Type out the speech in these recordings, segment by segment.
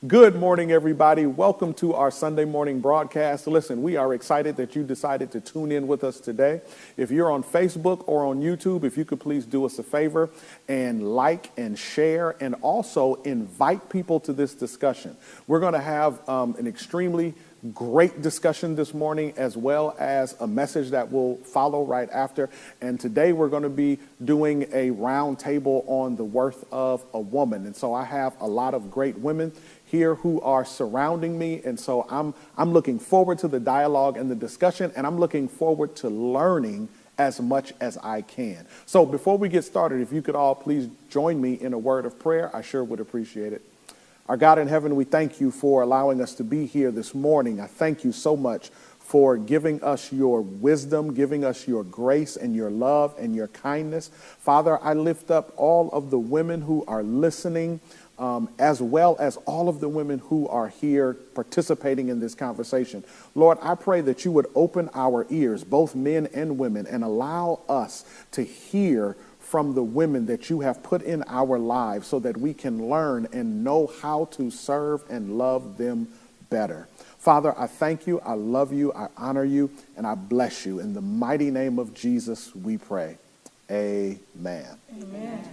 Good morning, everybody. Welcome to our Sunday morning broadcast. Listen, we are excited that you decided to tune in with us today. If you're on Facebook or on YouTube, if you could please do us a favor and like and share and also invite people to this discussion. We're going to have an extremely great discussion this morning, as well as a message that will follow right after. And today we're going to be doing a round table on the worth of a woman. And so I have a lot of great women here who are surrounding me. And so I'm looking forward to the dialogue and the discussion, and I'm looking forward to learning as much as I can. So before we get started, if you could all please join me in a word of prayer, I sure would appreciate it. Our God in heaven, we thank you for allowing us to be here this morning. I thank you so much for giving us your wisdom, giving us your grace and your love and your kindness. Father, I lift up all of the women who are listening, as well as all of the women who are here participating in this conversation. Lord, I pray that you would open our ears, both men and women, and allow us to hear from the women that you have put in our lives so that we can learn and know how to serve and love them better. Father, I thank you, I love you, I honor you, and I bless you. In the mighty name of Jesus, we pray. Amen. Amen.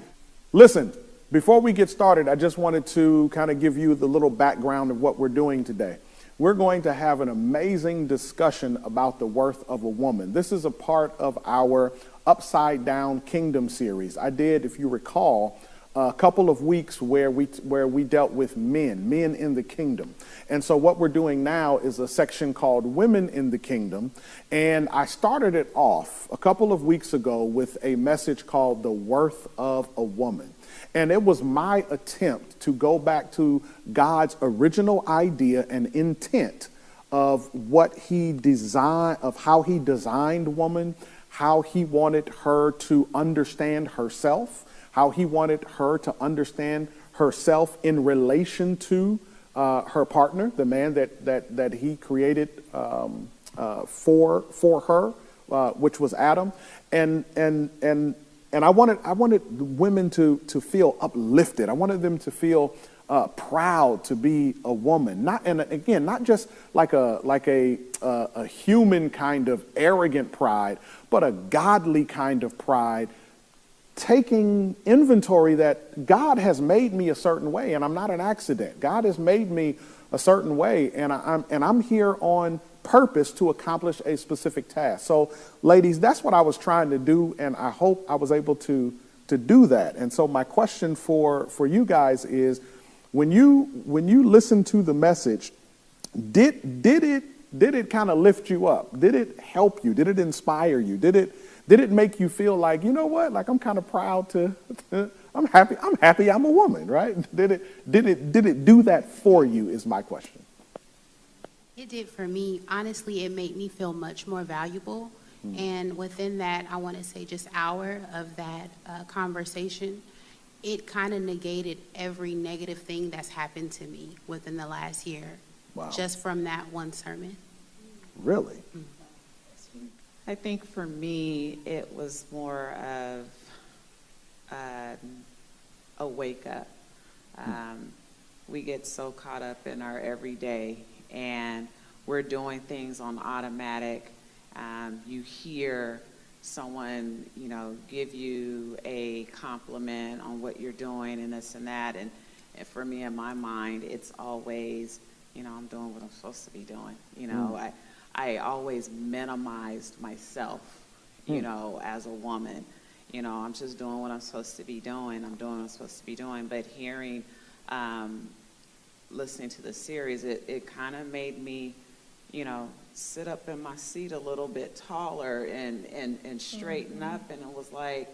Listen, before we get started, I just wanted to kind of give you the little background of what we're doing today. We're going to have an amazing discussion about the worth of a woman. This is a part of our Upside Down Kingdom series. I did, if you recall, a couple of weeks where we dealt with men in the kingdom. And so what we're doing now is a section called Women in the Kingdom. And I started it off a couple of weeks ago with a message called The Worth of a Woman. And it was my attempt to go back to God's original idea and intent of what he designed, of how he designed woman, how he wanted her to understand herself, how he wanted her to understand herself in relation to her partner, the man that he created for her, which was Adam, and I wanted women to feel uplifted. I wanted them to feel proud to be a woman. Not just like a human kind of arrogant pride, but a godly kind of pride, taking inventory that God has made me a certain way, and I'm not an accident. God has made me a certain way, and I'm here on purpose to accomplish a specific task. So, ladies, that's what I was trying to do, and I hope I was able to do that. And so my question for you guys is, when you listen to the message, did it kind of lift you up? Did it help you? Did it inspire you? Did it make you feel like, you know what, like I'm kind of proud to I'm happy I'm a woman, right? Did it do that for you is my question. It did for me. Honestly, it made me feel much more valuable. And within that, I want to say just hour of that conversation, it kind of negated every negative thing that's happened to me within the last year. Wow. Just from that one sermon. Really? Mm-hmm. I think for me, it was more of a wake up. We get so caught up in our everyday, and we're doing things on automatic. You hear someone, give you a compliment on what you're doing and this and that. And for me, in my mind, it's always, I'm doing what I'm supposed to be doing. I always minimized myself, as a woman. I'm just doing what I'm supposed to be doing. I'm doing what I'm supposed to be doing. But listening to the series, it kind of made me, sit up in my seat a little bit taller and straighten up. And it was like,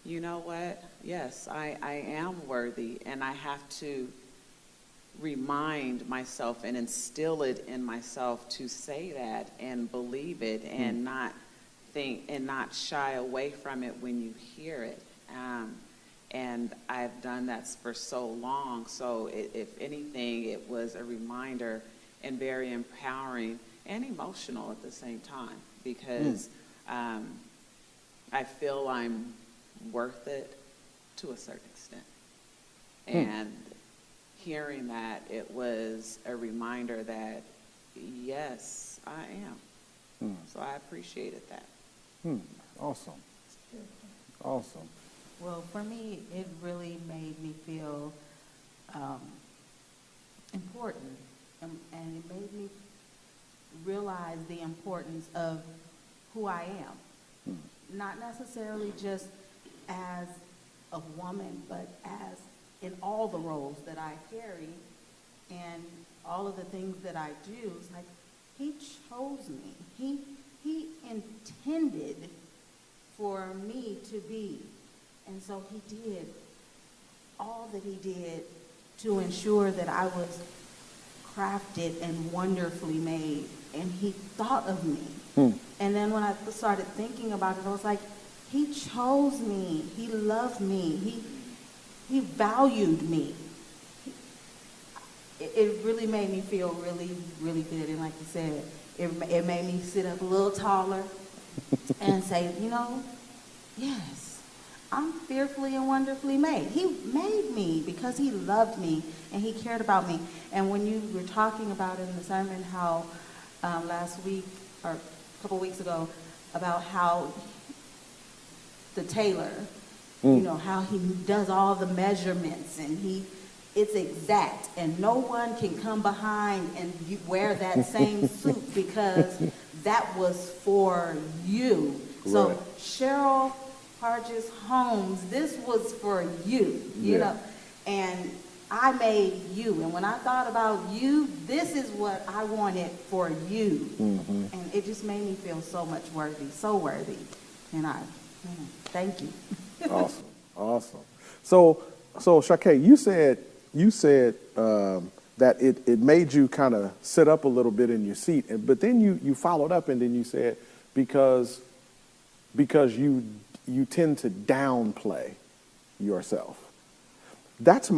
you know what? Yes, I am worthy, and I have to remind myself and instill it in myself to say that and believe it and not think and not shy away from it when you hear it. And I've done that for so long. So if anything, it was a reminder and very empowering and emotional at the same time, because I feel I'm worth it to a certain extent. And hearing that, it was a reminder that, yes, I am. So I appreciated that. Awesome. Awesome. Well, for me, it really made me feel important, and it made me realize the importance of who I am. Not necessarily just as a woman, but as in all the roles that I carry and all of the things that I do. It's like he chose me. He intended for me to be. And so he did all that he did to ensure that I was crafted and wonderfully made. And he thought of me. And then when I started thinking about it, I was like, he chose me. He loved me. He valued me. It really made me feel really, really good. And like you said, it made me sit up a little taller and say, you know, yes, I'm fearfully and wonderfully made. He made me because he loved me and he cared about me. And when you were talking about it in the sermon, how last week or a couple weeks ago, about how the tailor, you know, how he does all the measurements and it's exact, and no one can come behind and wear that same suit because that was for you. So Right. Cheryl Hargis Holmes, this was for you, you know, and I made you. And when I thought about you, this is what I wanted for you. And it just made me feel so much worthy, so worthy. And thank you. Awesome. So Shakay, you said that it made you kind of sit up a little bit in your seat, but then you followed up and then you said because you tend to downplay yourself. That's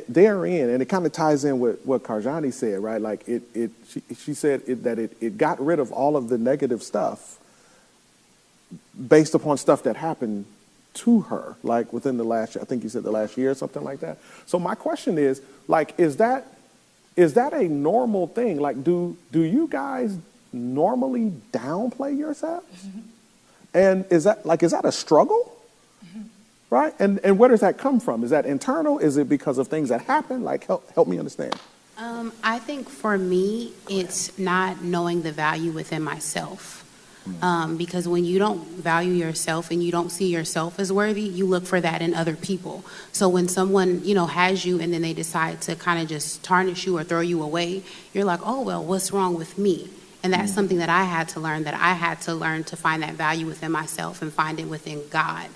therein, and it kind of ties in with what Karjani said, right? Like she said that it got rid of all of the negative stuff based upon stuff that happened to her, like within the last, I think you said the last year or something like that. So my question is, like, is that a normal thing? Like, do you guys normally downplay yourselves? And is that a struggle? Right? And where does that come from? Is that internal? Is it because of things that happen? Like, help me understand. I think for me, it's not knowing the value within myself. Because when you don't value yourself and you don't see yourself as worthy, you look for that in other people. So when someone, has you and then they decide to kind of just tarnish you or throw you away, you're like, oh, well, what's wrong with me? And that's something that I had to learn, to find that value within myself and find it within God.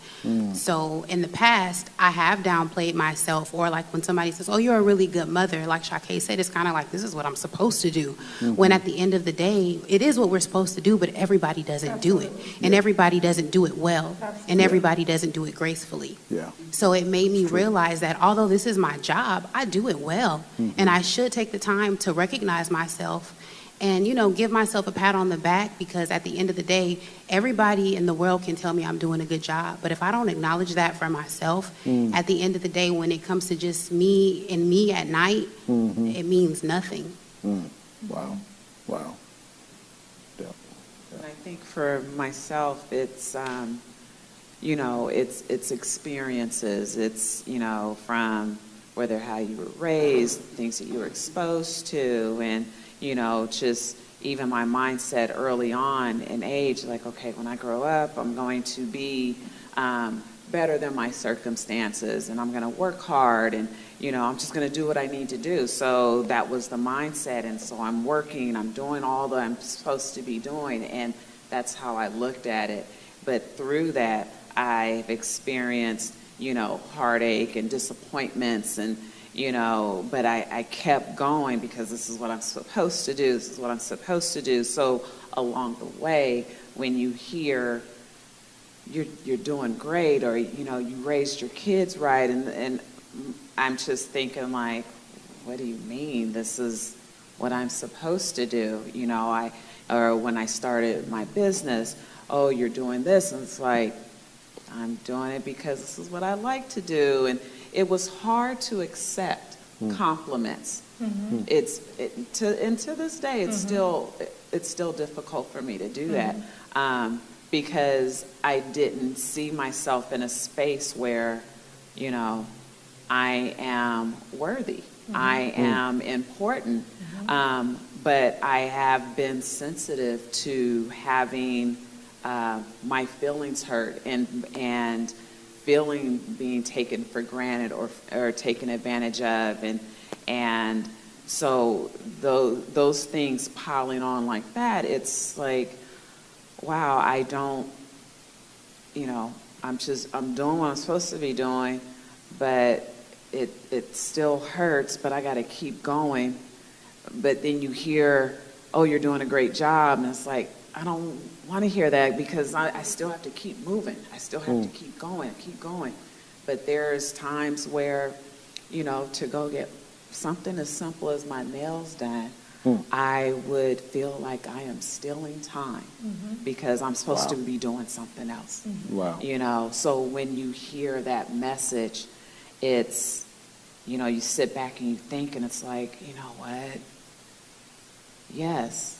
So in the past, I have downplayed myself, or like when somebody says, oh, you're a really good mother, like Shakay said, it's kind of like, this is what I'm supposed to do. When at the end of the day, it is what we're supposed to do, but everybody doesn't do it. And everybody doesn't do it well. And everybody doesn't do it gracefully. Yeah. So it made me realize that although this is my job, I do it well. And I should take the time to recognize myself and, give myself a pat on the back, because at the end of the day, everybody in the world can tell me I'm doing a good job. But if I don't acknowledge that for myself, at the end of the day, when it comes to just me and me at night, it means nothing. Wow. Yeah. I think for myself, it's, it's experiences. It's, from whether how you were raised, things that you were exposed to, and, just even my mindset early on in age, like, okay, when I grow up, I'm going to be better than my circumstances, and I'm going to work hard, and, I'm just going to do what I need to do. So that was the mindset, and so I'm working, I'm doing all that I'm supposed to be doing, and that's how I looked at it. But through that, I've experienced, heartache and disappointments, and but I kept going because this is what I'm supposed to do. This is what I'm supposed to do. So along the way, when you hear you're doing great, or, you raised your kids right, and I'm just thinking like, what do you mean? This is what I'm supposed to do. Or when I started my business, oh, you're doing this. And it's like, I'm doing it because this is what I like to do. And it was hard to accept compliments. And to this day, it's still difficult for me to do that, because I didn't see myself in a space where, you know, I am worthy, I am important, but I have been sensitive to having my feelings hurt and feeling being taken for granted or taken advantage of, and so those things piling on like that, it's like, wow, I don't, you know, I'm doing what I'm supposed to be doing, but it still hurts, but I got to keep going. But then you hear, oh, you're doing a great job, and it's like, I don't want to hear that, because I still have to keep moving. I still have to keep going. But there's times where, you know, to go get something as simple as my nails done, I would feel like I am stealing time because I'm supposed to be doing something else. Wow. You know, so when you hear that message, it's, you know, you sit back and you think, and it's like, you know what? Yes,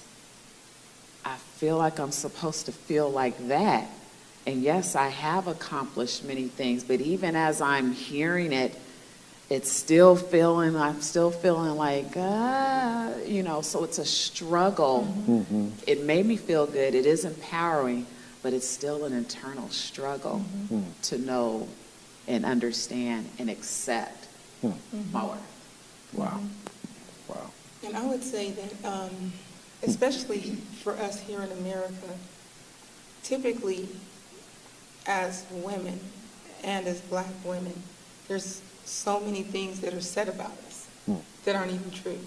I feel like I'm supposed to feel like that. And yes, I have accomplished many things, but even as I'm hearing it, I'm still feeling like, you know, so it's a struggle. It made me feel good. It is empowering, but it's still an internal struggle to know and understand and accept my worth. Wow. Wow. And I would say that, especially for us here in America, typically as women and as Black women, there's so many things that are said about us that aren't even true.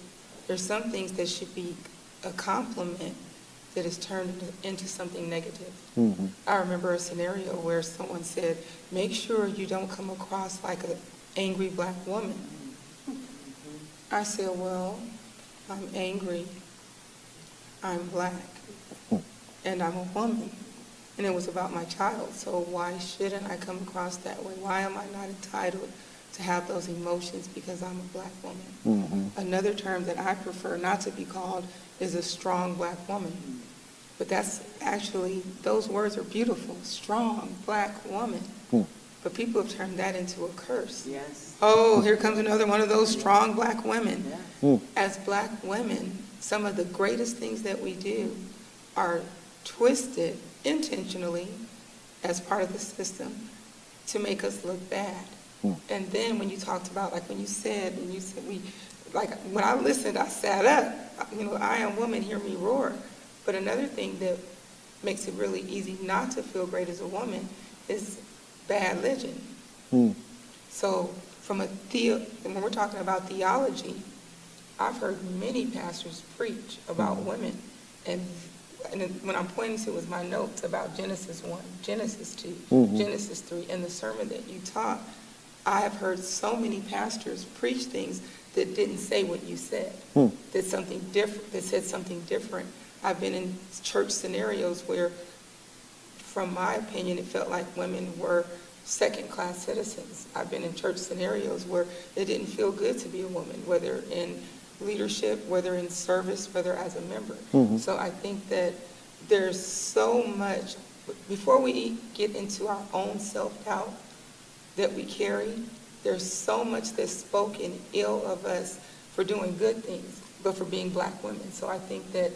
There's some things that should be a compliment that is turned into something negative. I remember a scenario where someone said, make sure you don't come across like an angry Black woman. I said, well, I'm angry, I'm Black, and I'm a woman. And it was about my child, so why shouldn't I come across that way? Why am I not entitled to have those emotions because I'm a Black woman? Another term that I prefer not to be called is a strong Black woman. But that's actually, those words are beautiful, strong Black woman. But people have turned that into a curse. Yes. Oh, here comes another one of those strong Black women. Yeah. As Black women, some of the greatest things that we do are twisted intentionally as part of the system to make us look bad. And then when you talked about, like when you said like when I listened, I sat up. You know, I am woman, hear me roar. But another thing that makes it really easy not to feel great as a woman is bad religion. So from when we're talking about theology, I've heard many pastors preach about women, and when I'm pointing to was my notes about Genesis 1, Genesis 2, Genesis 3, and the sermon that you taught. I have heard so many pastors preach things that didn't say what you said, that said something different. I've been in church scenarios where, from my opinion, it felt like women were second-class citizens. I've been in church scenarios where it didn't feel good to be a woman, whether in leadership, whether in service, whether as a member. So I think that there's so much, before we get into our own self-doubt that we carry, there's so much that's spoken ill of us for doing good things, but for being Black women. So I think that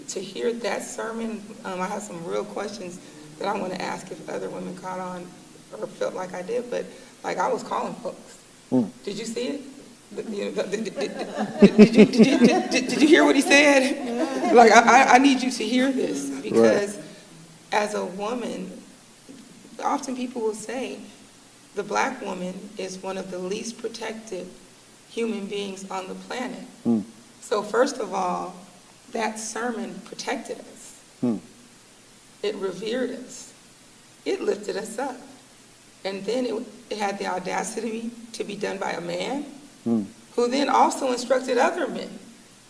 to hear that sermon, I have some real questions that I want to ask if other women caught on or felt like I did, but like I was calling folks. Did you see it? Did you hear what he said? Like, I need you to hear this, because as a woman, often people will say the Black woman is one of the least protected human beings on the planet. So first of all, that sermon protected us. It revered us. It lifted us up. And then it had the audacity to be done by a man who then also instructed other men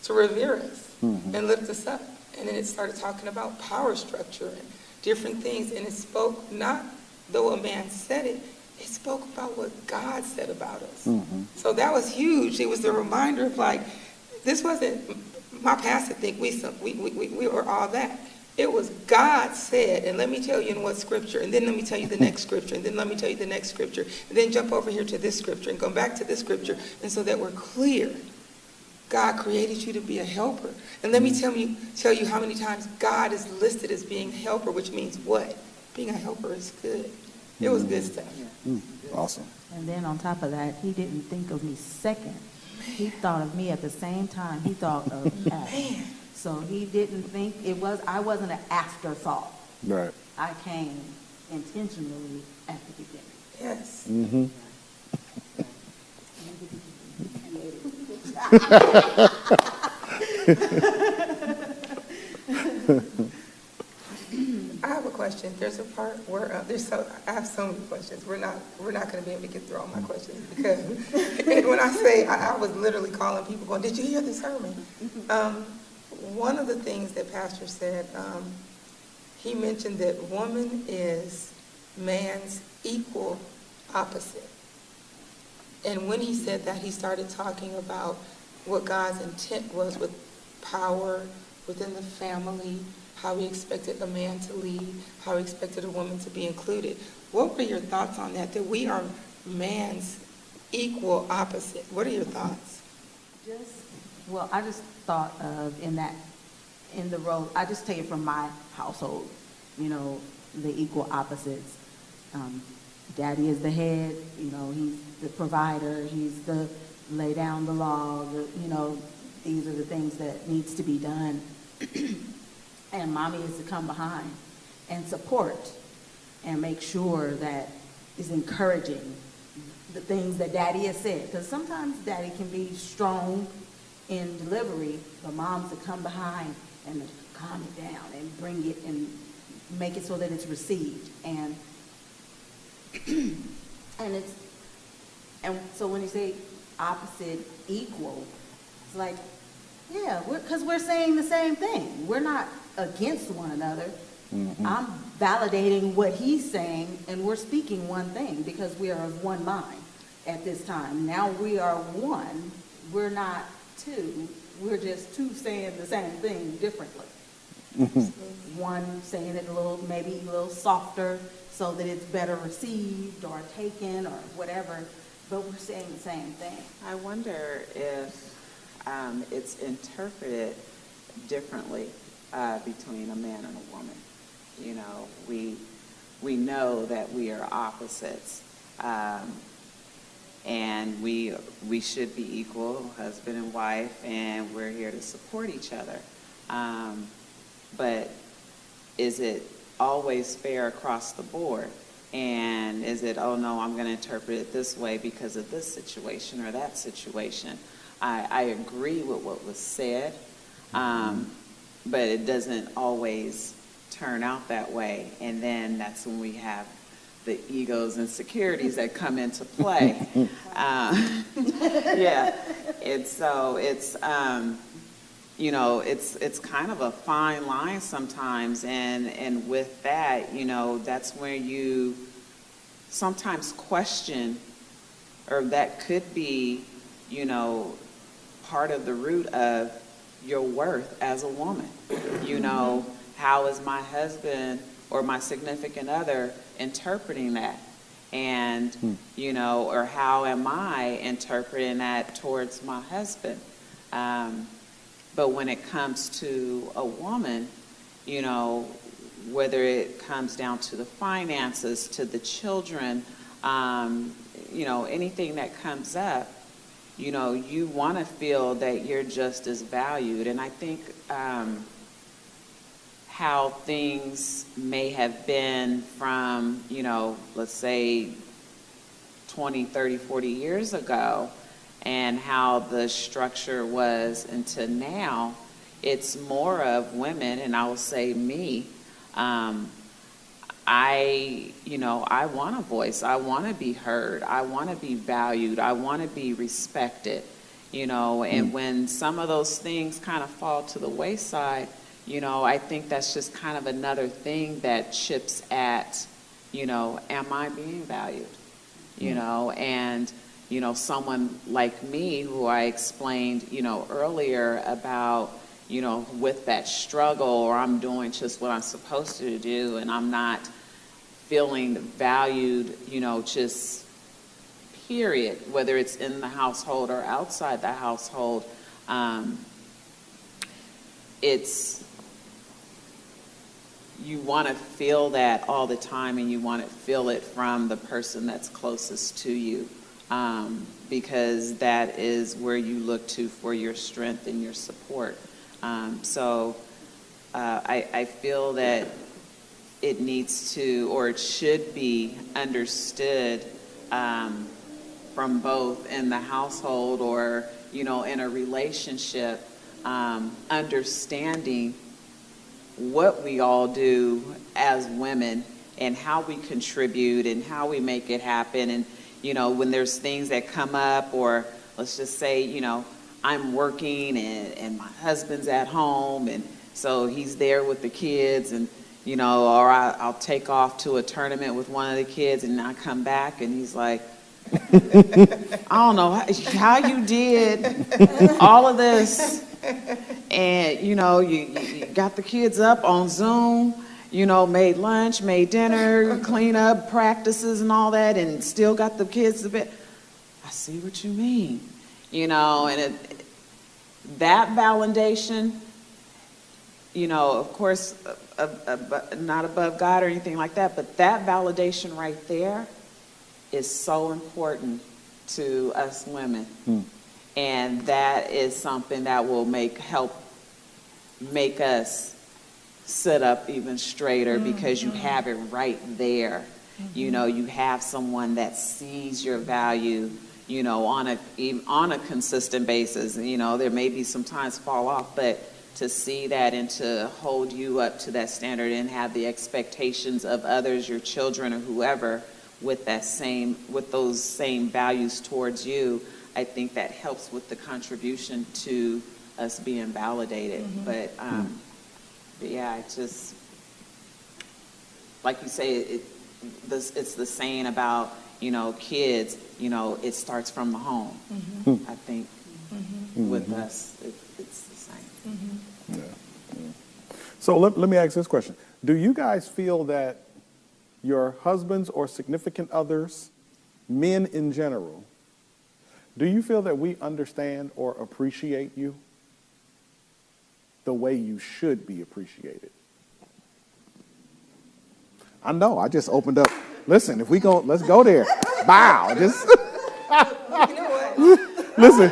to revere us and lift us up. And then it started talking about power structure and different things. And it spoke, not though a man said it, it spoke about what God said about us. So that was huge. It was a reminder of like, this wasn't my pastor think we were all that. It was God said, and let me tell you in what scripture, and then let me tell you the next scripture, and then let me tell you the next scripture, and then jump over here to this scripture and go back to this scripture, and so that we're clear. God created you to be a helper. And let me tell you how many times God is listed as being a helper, which means what? Being a helper is good. It was good stuff. Awesome. And then on top of that, he didn't think of me second. He thought of me at the same time he thought of Adam. So he didn't think I wasn't an afterthought. Right. I came intentionally at the beginning. Yes. I have a question. There's a part where I have so many questions. We're not going to be able to get through all my questions because when I say I was literally calling people going, "Did you hear the sermon?" One of the things that Pastor said, he mentioned that woman is man's equal opposite. And when he said that, he started talking about what God's intent was with power within the family, how he expected a man to lead, how he expected a woman to be included. What were your thoughts on that we are man's equal opposite? What are your thoughts? I just thought of in the role, I just take it from my household, the equal opposites. Daddy is the head, he's the provider, he's the lay down the law, these are the things that needs to be done. And mommy is to come behind and support and make sure that is encouraging the things that daddy has said. Because sometimes daddy can be strong in delivery, but mom's to come behind and to calm it down and bring it and make it so that it's received. And so when you say opposite, equal, it's like, yeah, because we're saying the same thing. We're not against one another. I'm validating what he's saying, and we're speaking one thing because we are of one mind at this time. Now we are one. We're not two. We're just two saying the same thing differently. One saying it maybe a little softer so that it's better received or taken or whatever, but we're saying the same thing. I wonder if it's interpreted differently between a man and a woman. We know that we are opposites, and we should be equal, husband and wife, and we're here to support each other. But is it always fair across the board? And is it, oh no, I'm going to interpret it this way because of this situation or that situation? I agree with what was said, but it doesn't always turn out that way. And then that's when we have the egos and insecurities that come into play. Yeah, it's kind of a fine line sometimes, and with that, that's where you sometimes question, or that could be, part of the root of your worth as a woman. How is my husband or my significant other interpreting that? And, or how am I interpreting that towards my husband? But when it comes to a woman, whether it comes down to the finances, to the children, anything that comes up, you want to feel that you're just as valued. And I think how things may have been from, let's say 20, 30, 40 years ago, and how the structure was until now, it's more of women, and I will say me. I want a voice. I want to be heard. I want to be valued. I want to be respected, and when some of those things kind of fall to the wayside, I think that's just kind of another thing that chips at, am I being valued? you know, and, you know, someone like me who I explained, you know, earlier about, you know, with that struggle, or I'm doing just what I'm supposed to do and I'm not feeling valued, you know, just period, whether it's in the household or outside the household. It's, you want to feel that all the time, and you want to feel it from the person that's closest to you, because that is where you look to for your strength and your support. I feel that it needs to, or it should be understood from both in the household or, you know, in a relationship, understanding what we all do as women and how we contribute and how we make it happen. And, you know, when there's things that come up, or let's just say, you know, I'm working and my husband's at home, and so he's there with the kids, and, you know, or I'll take off to a tournament with one of the kids and I come back and he's like, I don't know how you did all of this. And, you know, you got the kids up on Zoom, you know, made lunch, made dinner, clean up practices and all that, and still got the kids to bed. I see what you mean, you know, and that validation, you know, of course, not above God or anything like that, but that validation right there is so important to us women. And that is something that will help make us sit up even straighter, because you have it right there. You know, you have someone that sees your value, you know, on a consistent basis. You know, there may be some times fall off, but to see that and to hold you up to that standard and have the expectations of others, your children or whoever, with those same values towards you, I think that helps with the contribution to us being validated. But yeah, it's just, like you say, it's the saying about, you know, kids, you know, it starts from the home. I think with us, it's the same. Yeah. So let me ask this question. Do you guys feel that your husbands or significant others, men in general, do you feel that we understand or appreciate you the way you should be appreciated? I know, I just opened up. Listen, if we go, let's go there. Bow. Just listen.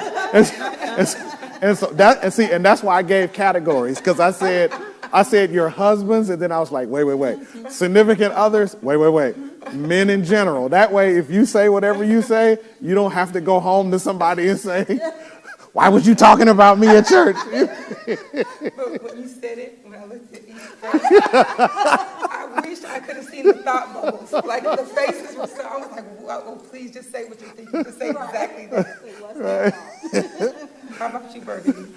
And that's why I gave categories, because I said your husbands, and then I was like, wait. Significant others, wait. Men in general. That way, if you say whatever you say, you don't have to go home to somebody and say, why was you talking about me at church? But when you said it, when I looked at each face, I wish I could have seen the thought bubbles. Like the faces were so, I was like, oh, please just say what you're thinking. Just say exactly that. How about you, Burgundy?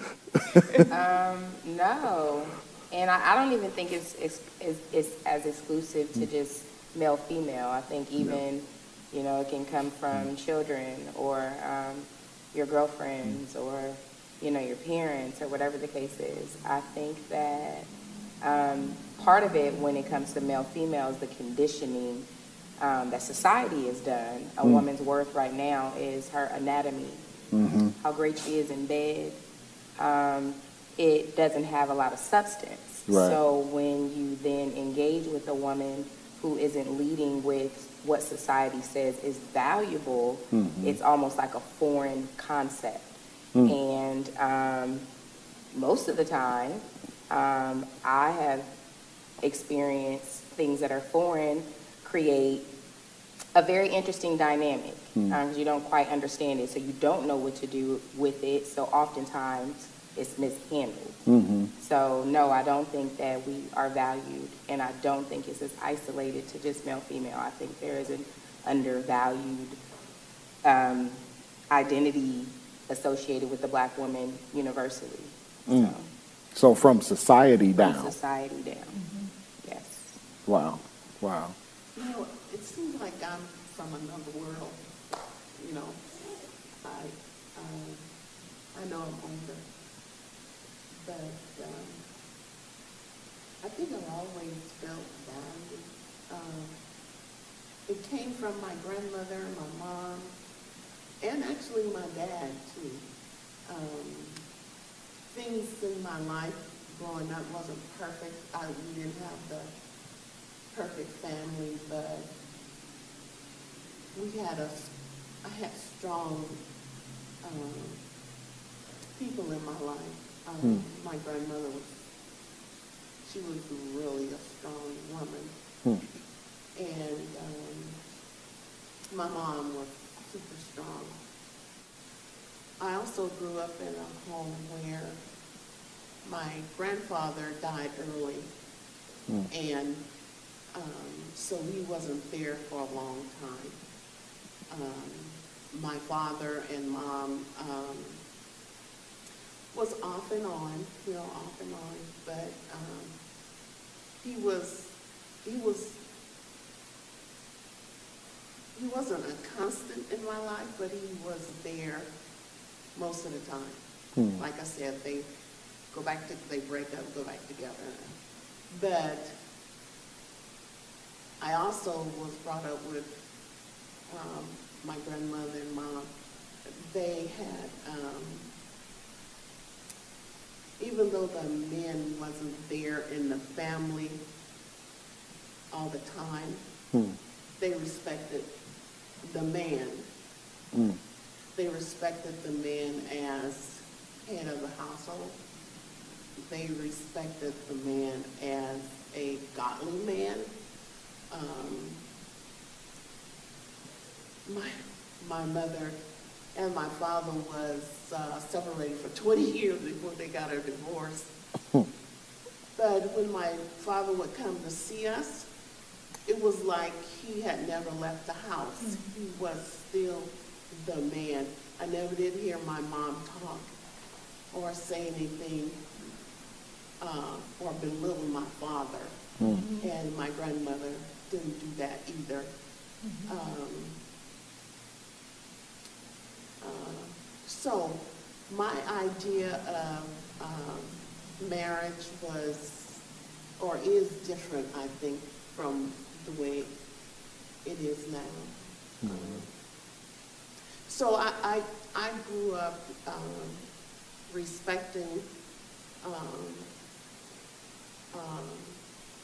No. And I don't even think it's as exclusive to just male, female. I think even, you know, it can come from children or your girlfriends or, you know, your parents or whatever the case is. I think that part of it when it comes to male, female is the conditioning that society has done. A woman's worth right now is her anatomy, how great she is in bed. It doesn't have a lot of substance. Right. So when you then engage with a woman who isn't leading with what society says is valuable, it's almost like a foreign concept. And most of the time, I have experienced things that are foreign create a very interesting dynamic. You don't quite understand it, so you don't know what to do with it. So oftentimes it's mishandled. So no, I don't think that we are valued, and I don't think it's as isolated to just male, female. I think there is an undervalued identity associated with the black woman universally. So from society down. From society down. Yes. Wow. You know, it seems like I'm from another world. You know, I know I'm older, but I think I've always felt valued. It came from my grandmother, my mom, and actually my dad too. Things in my life growing up wasn't perfect. We didn't have the perfect family, but I had strong people in my life. My grandmother she was really a strong woman. And my mom was super strong. I also grew up in a home where my grandfather died early, and so he wasn't there for a long time. My father and mom was off and on, but he wasn't a constant in my life, but he was there most of the time. Like I said, they break up, go back together. But I also was brought up with my grandmother and mom. They had, even though the men wasn't there in the family all the time, they respected the man. They respected the man as head of the household. They respected the man as a godly man. My mother and my father was separated for 20 years before they got a divorce. But when my father would come to see us, it was like he had never left the house. He was still the man. I never did hear my mom talk or say anything or belittle my father. And my grandmother didn't do that either. So my idea of marriage was, or is different, I think, from the way it is now. So I grew up respecting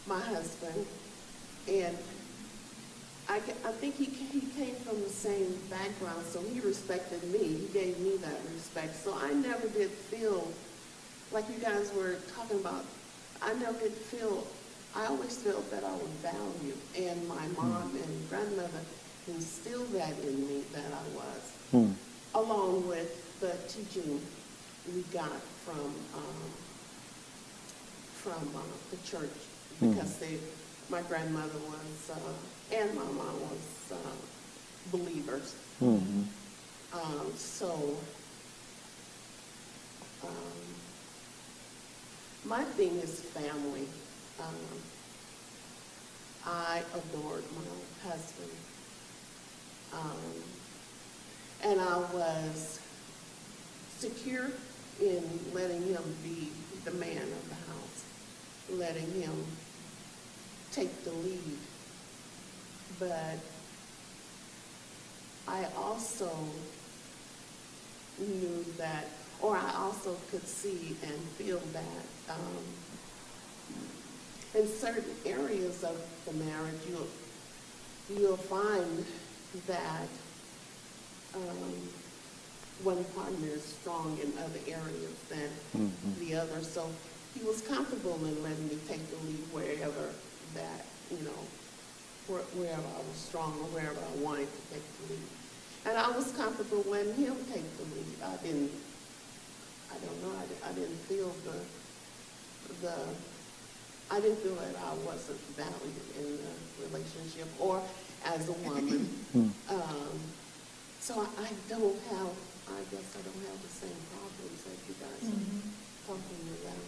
my husband, and I think he came from the same background, so he respected me. He gave me that respect. So I never did feel, like you guys were talking about, I always felt that I was valued. And my mom and grandmother instilled that in me, that I was, along with the teaching we got from the church, because my grandmother was, and my mom was believers. My thing is family. I adored my husband. And I was secure in letting him be the man of the house, letting him take the lead. But I also knew that, or I also could see and feel that in certain areas of the marriage, you'll find that one partner is strong in other areas than the other. So he was comfortable in letting me take the lead wherever that, wherever I was strong or wherever I wanted to take the lead. And I was comfortable letting him take the lead. I didn't feel that I wasn't valued in the relationship or as a woman. So I guess I don't have the same problems that you guys are talking about.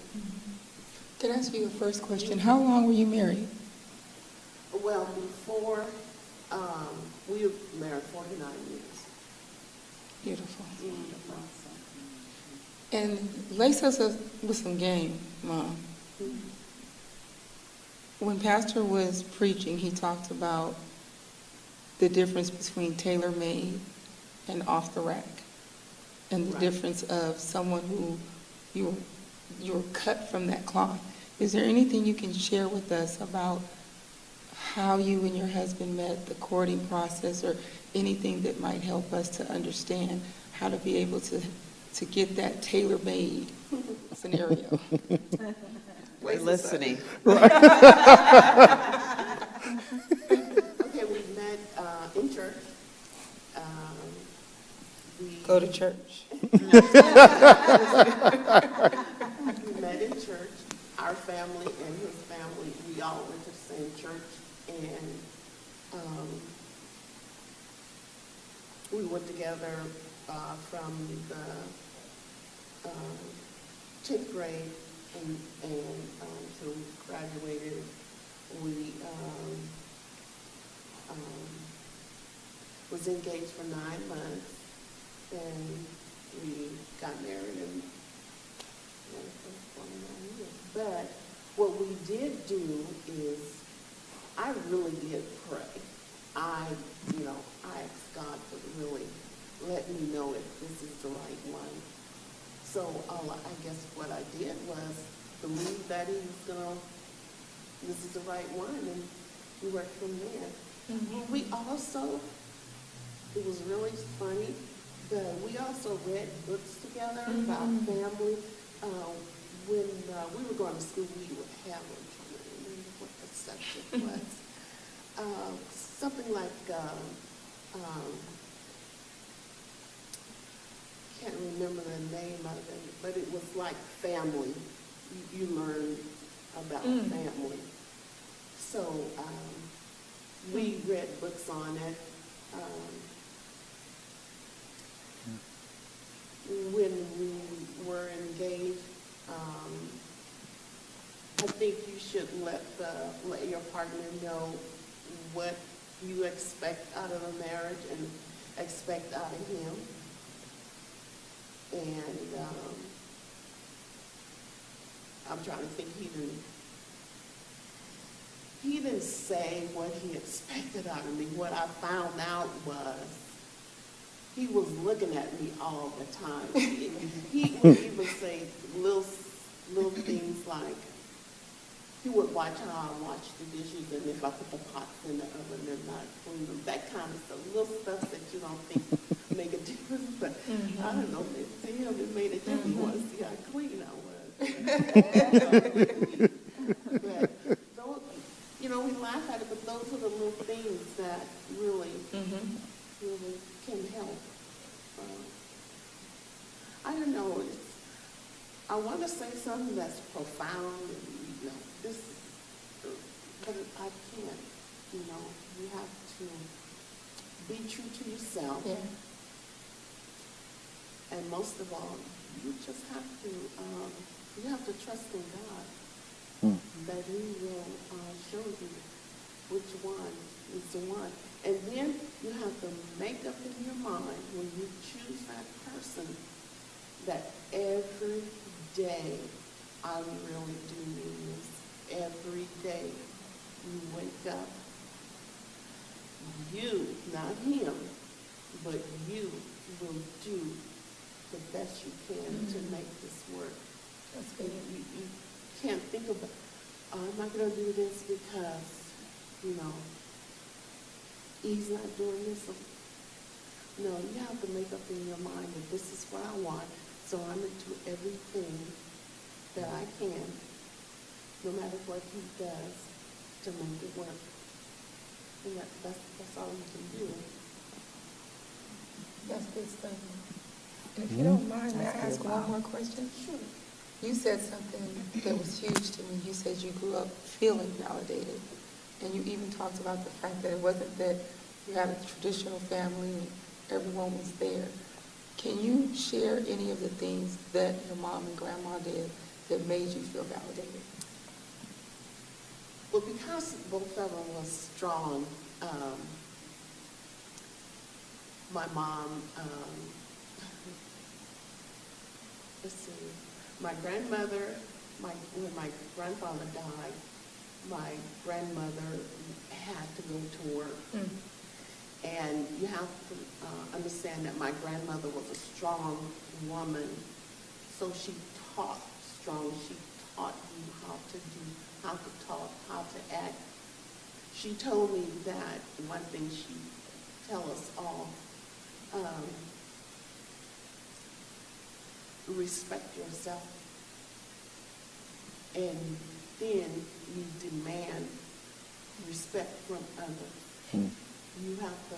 Can I ask you a first question? How long were you married? Well, before married 49 years. Beautiful. And lace us up with some game, Mom. When Pastor was preaching, he talked about the difference between tailor-made and off the rack, and the Right. difference of someone who you're cut from that cloth. Is there anything you can share with us about how you and your husband met, the courting process, or anything that might help us to understand how to be able to get that tailor-made scenario? We're listening. Okay, we met in church. We Go to church. We met in church. Our family and his family, we all went to the same church, and we were together from the 10th grade until we graduated. We was engaged for 9 months, and we got married in 29 years. But what we did do is, I really did pray. I asked God to really let me know if this is the right one. So I guess what I did was believe that this is the right one, and we worked from there. Mm-hmm. We also, it was really funny, but we also read books together about family. When we were going to school, we would have, I'm trying to remember what the subject was. Something like, can't remember the name of it, but it was like family. You learn about family. So we read books on it. When we were engaged, I think you should let your partner know what you expect out of a marriage and expect out of him. And I'm trying to think, he didn't say what he expected out of me. What I found out was he was looking at me all the time. He would even say little things like, he would watch how I wash the dishes, and if I put the pots in the oven and not clean them, that kind of stuff, little stuff that you don't think make a difference, but I don't know, to him it made a difference. He wanted to see how clean I was. But those, we laugh at it, but those are the little things that really can help. I don't know, I want to say something that's profound, and, but I can't, you have to be true to yourself. Yeah. And most of all, you just have to, trust in God, that He will show you which one is the one. And then you have to make up in your mind, when you choose that person, that every day I really do mean this. Every day you wake up, you, not him, but you will do the best you can to make this work. That's good. You can't think about, I'm not going to do this because, he's not doing this. No, you have to make up in your mind that this is what I want, so I'm going to do everything that I can, no matter what he does, to make it work. And that's all you can do. That's good stuff. And if you don't mind, may I ask one more question? Sure. You said something that was huge to me. You said you grew up feeling validated. And you even talked about the fact that it wasn't that you had a traditional family and everyone was there. Can you share any of the things that your mom and grandma did that made you feel validated? Well, because both of them were strong, my mom, let's see, my grandmother, when my grandfather died, my grandmother had to go to work. And you have to understand that my grandmother was a strong woman, so she taught strong. She taught you how to do, how to talk, how to act. She told me that one thing she tell us all, respect yourself, and then you demand respect from others. You have to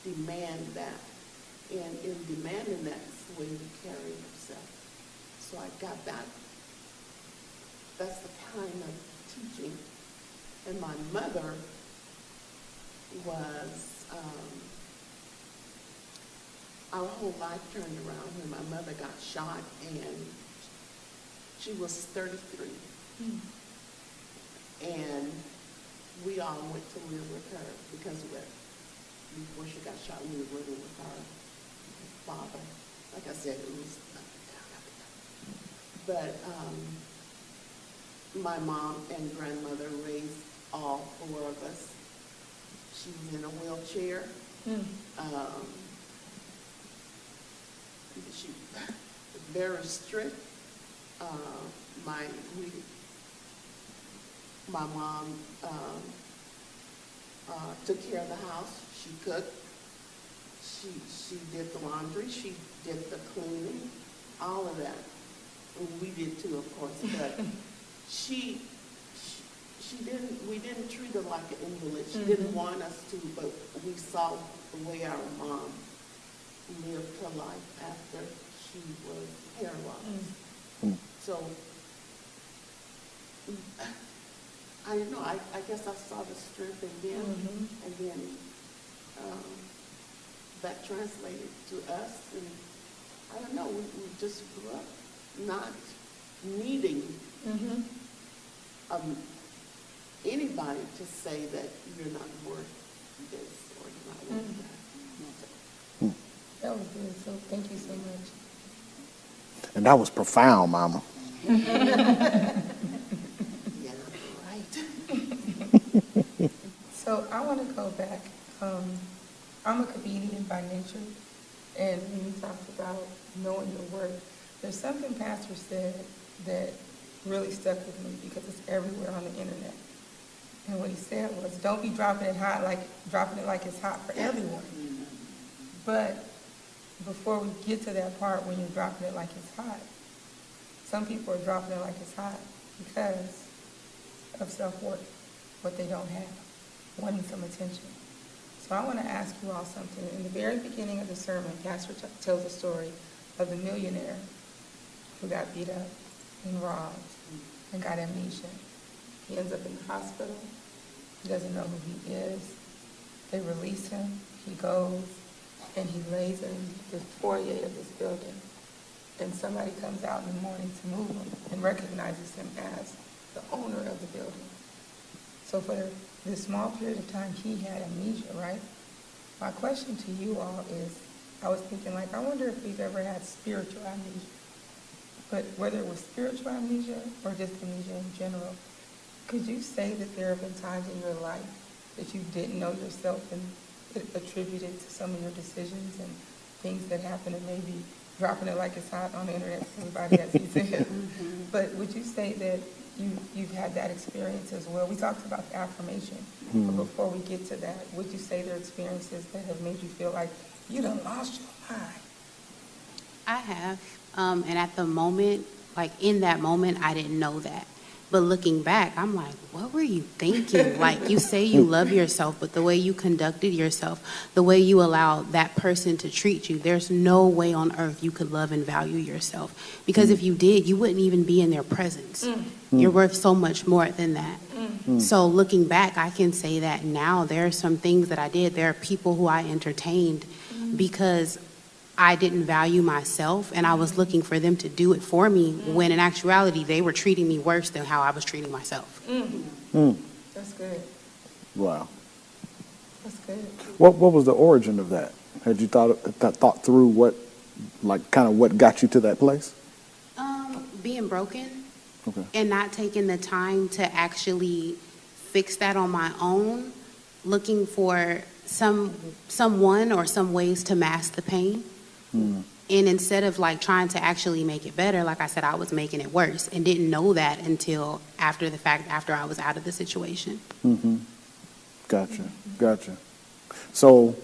demand that, and in demanding that is the way you carry yourself. So I got that. That's the kind of teaching. And my mother was, our whole life turned around when my mother got shot, and she was 33. And we all went to live with her because before she got shot, we were living with our father. Like I said, it was but my mom and grandmother raised all 4 of us. She was in a wheelchair. She was very strict. My mom took care of the house. She cooked. She did the laundry. She did the cleaning. All of that. And we did too, of course. But we didn't treat her like an invalid. She didn't want us to, but we saw the way our mom lived her life after she was paralyzed. So I don't know, I guess I saw the strength in them, and then that translated to us, and I don't know, we just grew up not needing anybody to say that you're not worth this or you're not worth that. That was good, so thank you so much. And that was profound, Mama. Yeah, right. So I want to go back. I'm a comedian by nature, and when you talked about knowing your worth, there's something Pastor said that really stuck with me because it's everywhere on the internet. And what he said was, don't be dropping it like it's hot for everyone. But before we get to that part when you're dropping it like it's hot, some people are dropping it like it's hot because of self-worth, what they don't have, wanting some attention. So I want to ask you all something. In the very beginning of the sermon, Pastor tells a story of the millionaire who got beat up and robbed and got amnesia. He ends up in the hospital. He doesn't know who he is. They release him. He goes and he lays in the foyer of this building. And somebody comes out in the morning to move him and recognizes him as the owner of the building. So for this small period of time, he had amnesia, right? My question to you all is, I was thinking, I wonder if we've ever had spiritual amnesia. But whether it was spiritual amnesia or just amnesia in general, could you say that there have been times in your life that you didn't know yourself and it attributed to some of your decisions and things that happened, and maybe dropping it like it's hot on the internet, everybody has seen it. But would you say that you've had that experience as well? We talked about the affirmation, but before we get to that, would you say there are experiences that have made you feel like you done lost your mind? I have, and at the moment, in that moment, I didn't know that. But looking back, I'm like, what were you thinking? You say you love yourself, but the way you conducted yourself, the way you allowed that person to treat you, there's no way on earth you could love and value yourself. Because if you did, you wouldn't even be in their presence. You're worth so much more than that. So looking back, I can say that now there are some things that I did. There are people who I entertained because I didn't value myself, and I was looking for them to do it for me, when in actuality, they were treating me worse than how I was treating myself. That's good. Wow. That's good. What was the origin of that? Had you thought through what, like, kind of what got you to that place? Being broken Okay. and not taking the time to actually fix that on my own, looking for someone or some ways to mask the pain. And instead of like trying to actually make it better, like I said, I was making it worse and didn't know that until after the fact, after I was out of the situation. Gotcha. So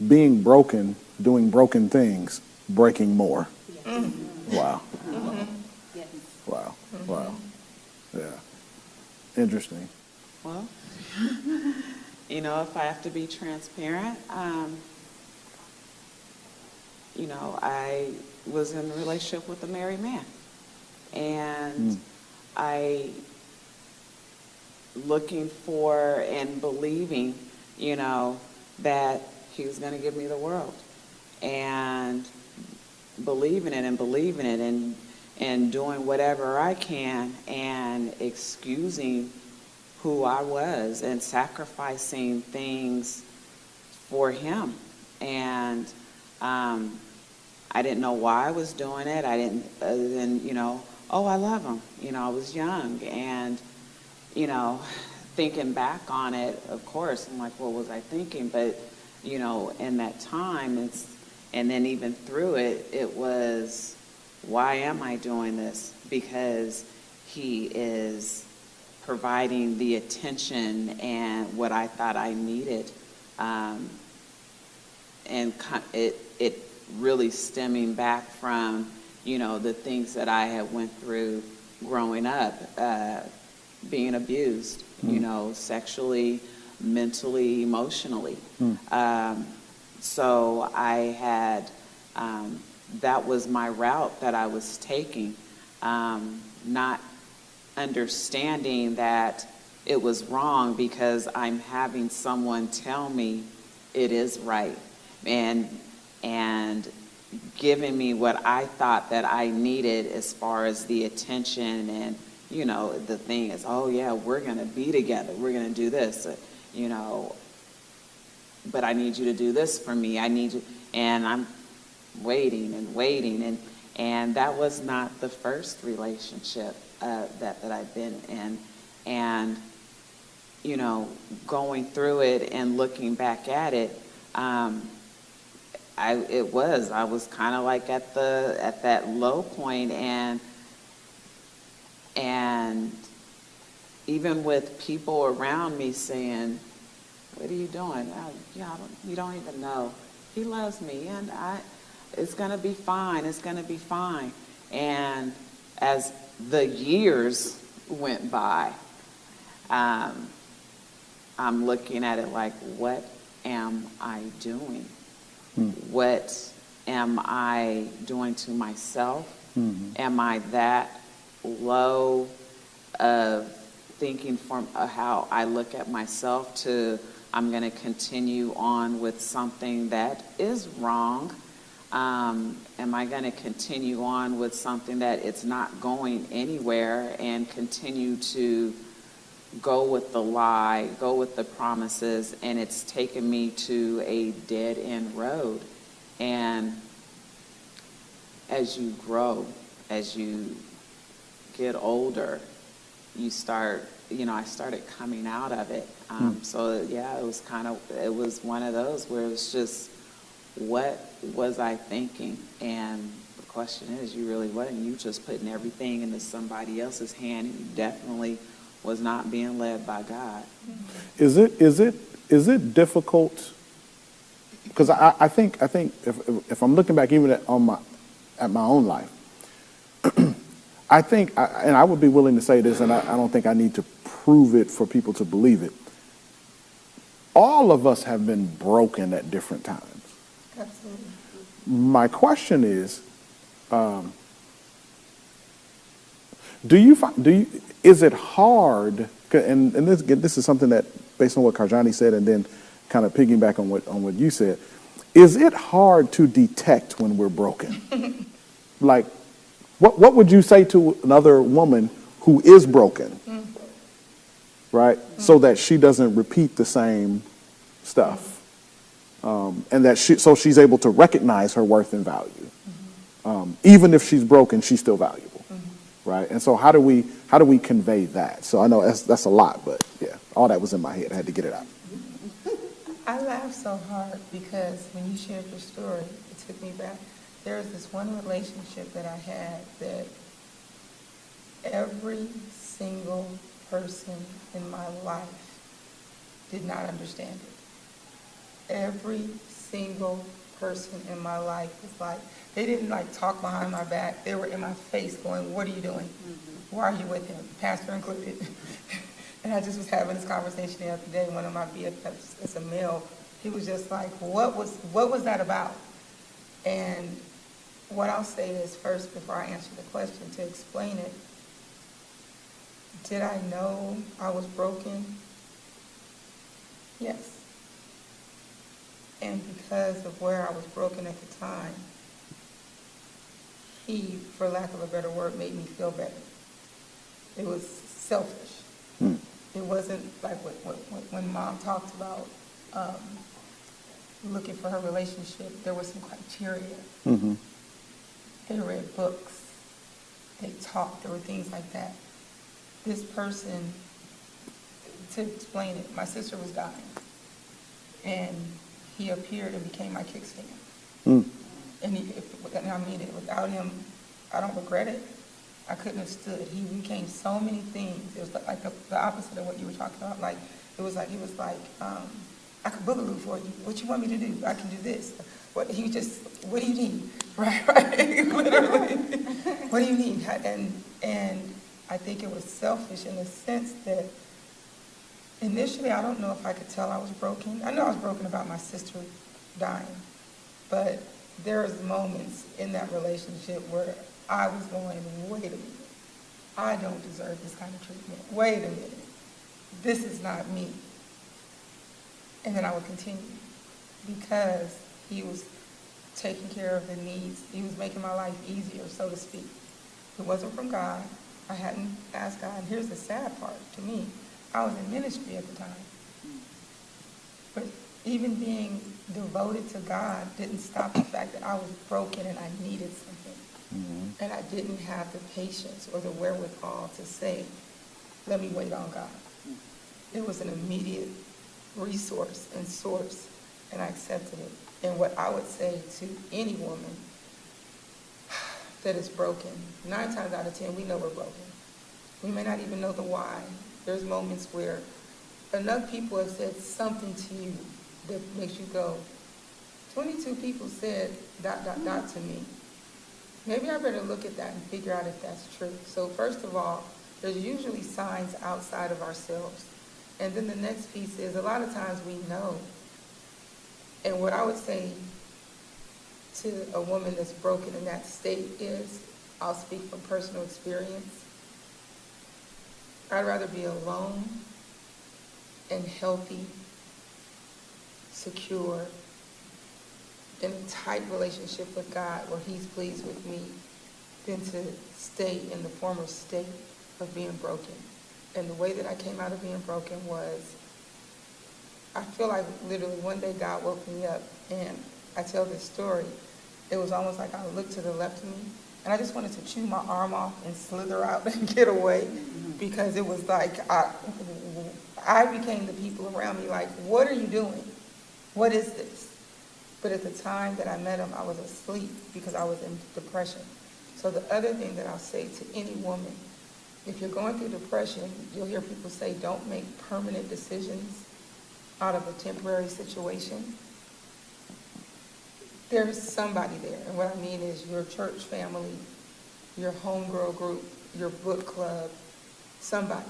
being broken, doing broken things, breaking more. Yes. Wow. Yes. Wow. Yeah. Interesting. Well, you know, if I have to be transparent, you know, I was in a relationship with a married man. And I, looking for and believing, you know, that he was going to give me the world. And believing it and doing whatever I can and excusing who I was and sacrificing things for him. And I didn't know why I was doing it. I didn't, other than, you know, oh, I love him. You know, I was young. And, you know, thinking back on it, of course, I'm like, what was I thinking? But, you know, in that time, and then even through it, it was, why am I doing this? Because he is providing the attention and what I thought I needed. And it really stemming back from, you know, the things that I had went through growing up, being abused, you know, sexually, mentally, emotionally. So I had, that was my route that I was taking, not understanding that it was wrong because I'm having someone tell me it is right, and giving me what I thought that I needed as far as the attention. And, you know, the thing is, oh yeah, we're going to be together, we're going to do this, you know, but I need you to do this for me, I need you, and I'm waiting, and that was not the first relationship that I've been in. And, you know, going through it and looking back at it, I was kind of like at that low point, and even with people around me saying, what are you doing? You don't even know. He loves me, and it's going to be fine. It's going to be fine. And as the years went by, I'm looking at it like, what am I doing? What am I doing to myself? Am I that low of thinking from how I look at myself to I'm going to continue on with something that is wrong? Am I going to continue on with something that it's not going anywhere and continue to go with the lie, go with the promises, and it's taken me to a dead-end road? And as you grow, as you get older, you start, you know, I started coming out of it. So yeah, it was one of those where it was just, what was I thinking? And the question is, you really wasn't. You just putting everything into somebody else's hand, and you definitely was not being led by God. Is it difficult? Because I think if I'm looking back even at my own life, I think, and I would be willing to say this, and I don't think I need to prove it for people to believe it. All of us have been broken at different times. Absolutely. My question is, is it hard? And this is something that, based on what Karjani said, and then kind of piggyback on what you said, is it hard to detect when we're broken? Like, what would you say to another woman who is broken, right? So that she doesn't repeat the same stuff. and that so she's able to recognize her worth and value. Even if she's broken, she's still valuable, right? And so how do we convey that? So I know that's a lot, but yeah, all that was in my head. I had to get it out. I laughed so hard because when you shared your story, it took me back. There was this one relationship that I had that every single person in my life did not understand it. Every single person in my life was like, they didn't like talk behind my back. They were in my face going, what are you doing? Why are you with him? Pastor included. And I just was having this conversation the other day. One of my BFFs, as a male, he was just like, what was that about? And what I'll say is first, before I answer the question, to explain it, did I know I was broken? Yes. And because of where I was broken at the time, he, for lack of a better word, made me feel better. It was selfish. It wasn't like when Mom talked about looking for her relationship, there was some criteria. They read books. They talked. There were things like that. This person, to explain it, my sister was dying. And he appeared and became my kickstand. And I mean it, without him, I don't regret it. I couldn't have stood. He became so many things. It was like the opposite of what you were talking about. Like, it was like, he was like, I could boogaloo for you. What you want me to do? I can do this. What do you need? Right. Literally. What do you need? And I think it was selfish in the sense that initially I don't know if I could tell I was broken. I know I was broken about my sister dying, but there was moments in that relationship where I was going, wait a minute, I don't deserve this kind of treatment. Wait a minute, this is not me. And then I would continue because he was taking care of the needs. He was making my life easier, so to speak. It wasn't from God. I hadn't asked God. And here's the sad part to me. I was in ministry at the time. But even being devoted to God didn't stop the fact that I was broken and I needed something. And I didn't have the patience or the wherewithal to say, let me wait on God. It was an immediate resource and source, and I accepted it. And what I would say to any woman that is broken, 9 times out of 10, we know we're broken. We may not even know the why. There's moments where enough people have said something to you that makes you go, 22 people said ... to me. Maybe I better look at that and figure out if that's true. So first of all, there's usually signs outside of ourselves. And then the next piece is a lot of times we know. And what I would say to a woman that's broken in that state is, I'll speak from personal experience, I'd rather be alone and healthy, secure, in a tight relationship with God where he's pleased with me than to stay in the former state of being broken. And the way that I came out of being broken was, I feel like literally one day God woke me up, and I tell this story. It was almost like I looked to the left of me, and I just wanted to chew my arm off and slither out and get away, because it was like I became the people around me like, what are you doing? What is this? But at the time that I met him, I was asleep because I was in depression. So the other thing that I'll say to any woman, if you're going through depression, you'll hear people say, don't make permanent decisions out of a temporary situation. There's somebody there. And what I mean is your church family, your homegirl group, your book club, somebody.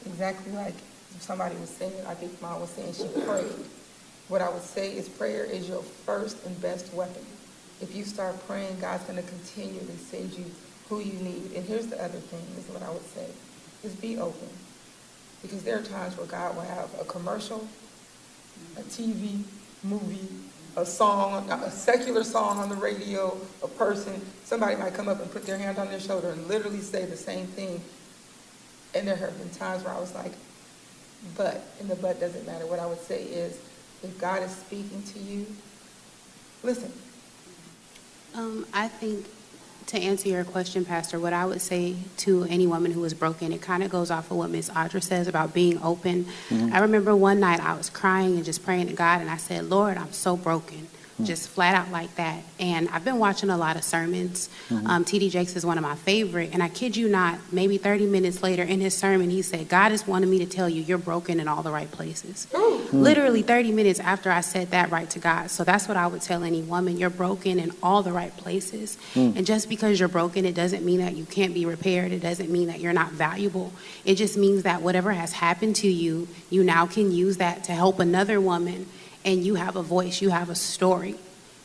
Exactly like somebody was saying, I think Mom was saying she prayed. What I would say is prayer is your first and best weapon. If you start praying, God's going to continually send you who you need. And here's the other thing, is what I would say, is be open. Because there are times where God will have a commercial, a TV, movie, a song, a secular song on the radio, a person, somebody might come up and put their hand on their shoulder and literally say the same thing. And there have been times where I was like, and the but doesn't matter. What I would say is, If God is speaking to you, listen. I think to answer your question, Pastor, what I would say to any woman who is broken, it kind of goes off of what Ms. Audra says about being open. I remember one night I was crying and just praying to God, and I said, Lord, I'm so broken. Just flat out like that. And I've been watching a lot of sermons. T.D. Jakes is one of my favorite. And I kid you not, maybe 30 minutes later in his sermon, he said, God has wanted me to tell you you're broken in all the right places. Literally 30 minutes after I said that right to God. So that's what I would tell any woman. You're broken in all the right places. And just because you're broken, it doesn't mean that you can't be repaired. It doesn't mean that you're not valuable. It just means that whatever has happened to you, you now can use that to help another woman. And you have a voice, you have a story.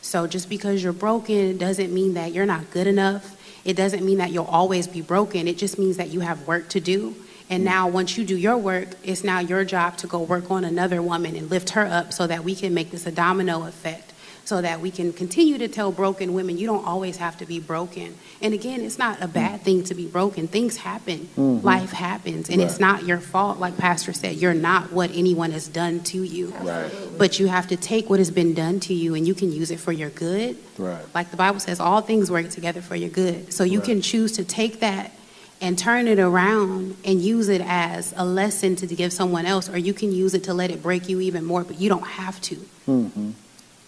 So just because you're broken doesn't mean that you're not good enough. It doesn't mean that you'll always be broken. It just means that you have work to do. And now once you do your work, it's now your job to go work on another woman and lift her up so that we can make this a domino effect, so that we can continue to tell broken women, you don't always have to be broken. And again, it's not a bad thing to be broken. Things happen. Life happens. And it's not your fault. Like Pastor said, you're not what anyone has done to you. Right. But you have to take what has been done to you and you can use it for your good. Right. Like the Bible says, all things work together for your good. So you can choose to take that and turn it around and use it as a lesson to give someone else, or you can use it to let it break you even more, but you don't have to.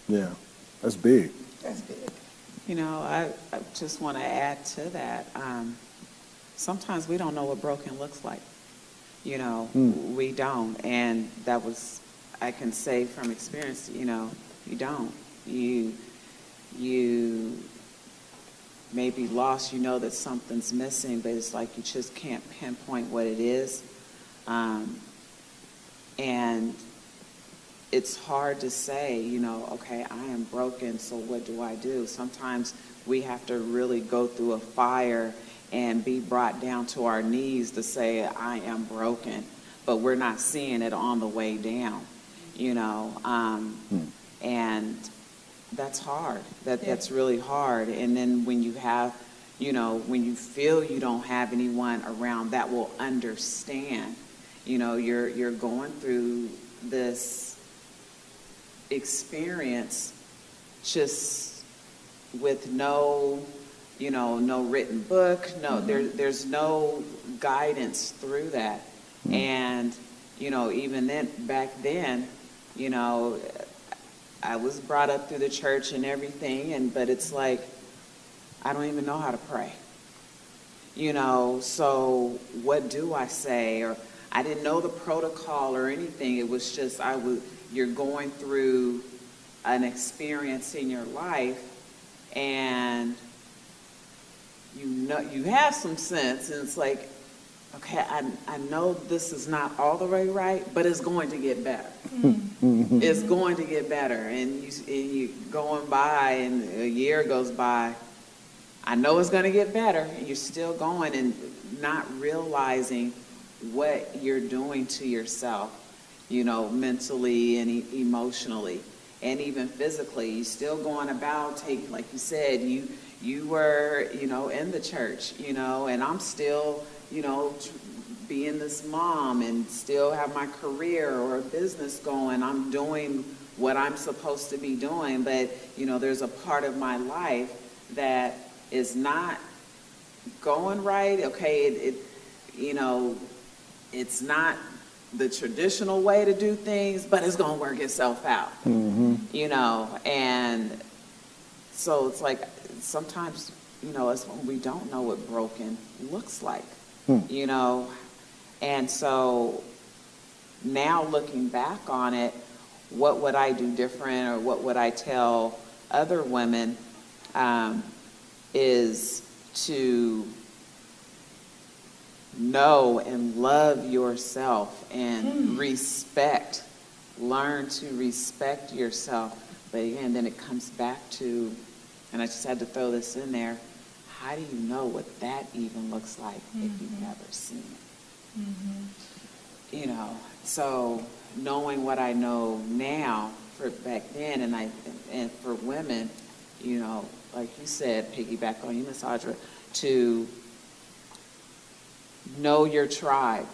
Yeah, that's big. That's big. You know, I just want to add to that. Sometimes we don't know what broken looks like. You know, we don't. And that was, I can say from experience, you know, you don't. You may be lost, you know that something's missing, but it's like you just can't pinpoint what it is. And it's hard to say, you know, okay, I am broken, so what do I do? Sometimes we have to really go through a fire and be brought down to our knees to say, I am broken, but we're not seeing it on the way down, you know. And that's hard. That's really hard. And then when you have, you know, when you feel you don't have anyone around that will understand, you know, you're going through this experience just with no, you know, no written book, no, there's no guidance through that. And, you know, even then, back then, you know, I was brought up through the church and everything, but it's like, I don't even know how to pray. You know, so what do I say? Or I didn't know the protocol or anything. It was just, you're going through an experience in your life, and you know, you have some sense, and it's like, okay, I know this is not all the way right, but it's going to get better. It's going to get better. And you going by, and a year goes by, I know it's going to get better, and you're still going and not realizing what you're doing to yourself, you know, mentally and emotionally, and even physically. You're still going about, like you said, you were, you know, in the church, you know, and I'm still, you know, being this mom and still have my career or a business going. I'm doing what I'm supposed to be doing, but, you know, there's a part of my life that is not going right. Okay, it you know, it's not the traditional way to do things, but it's going to work itself out, you know, and so it's like sometimes, you know, it's when we don't know what broken looks like, you know, and so now looking back on it, what would I do different, or what would I tell other women, is to know and love yourself and respect, learn to respect yourself. But again, then it comes back to, and I just had to throw this in there, how do you know what that even looks like if you've never seen it? You know, so knowing what I know now for back then, and for women, you know, like you said, piggyback on you, Miss Audra, to know your tribe.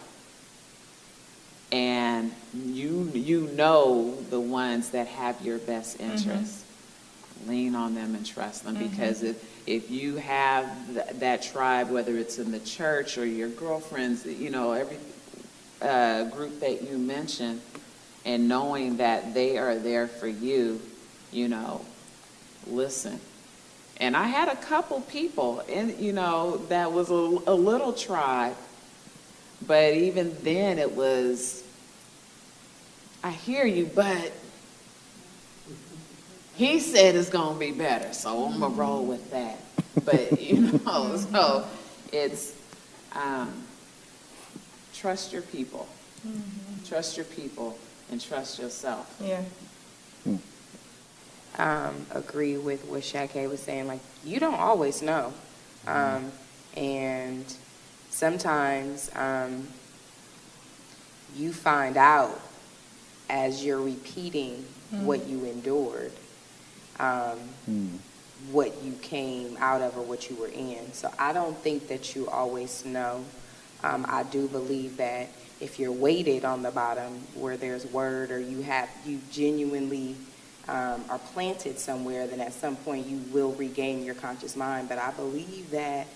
and you know the ones that have your best interests. Lean on them and trust them, because if you have that tribe, whether it's in the church or your girlfriends, you know, every group that you mentioned, and knowing that they are there for you, you know, listen. And I had a couple people, and you know, that was a little tribe, but even then it was, I hear you, but he said it's going to be better, so I'm going to roll with that. But, you know, so it's trust your people. Trust your people and trust yourself. Yeah. Agree with what Shaqay was saying. Like, you don't always know. And sometimes you find out as you're repeating what you endured. What you came out of or what you were in. So I don't think that you always know. I do believe that if you're weighted on the bottom where there's word, or you genuinely are planted somewhere, then at some point you will regain your conscious mind. But I believe that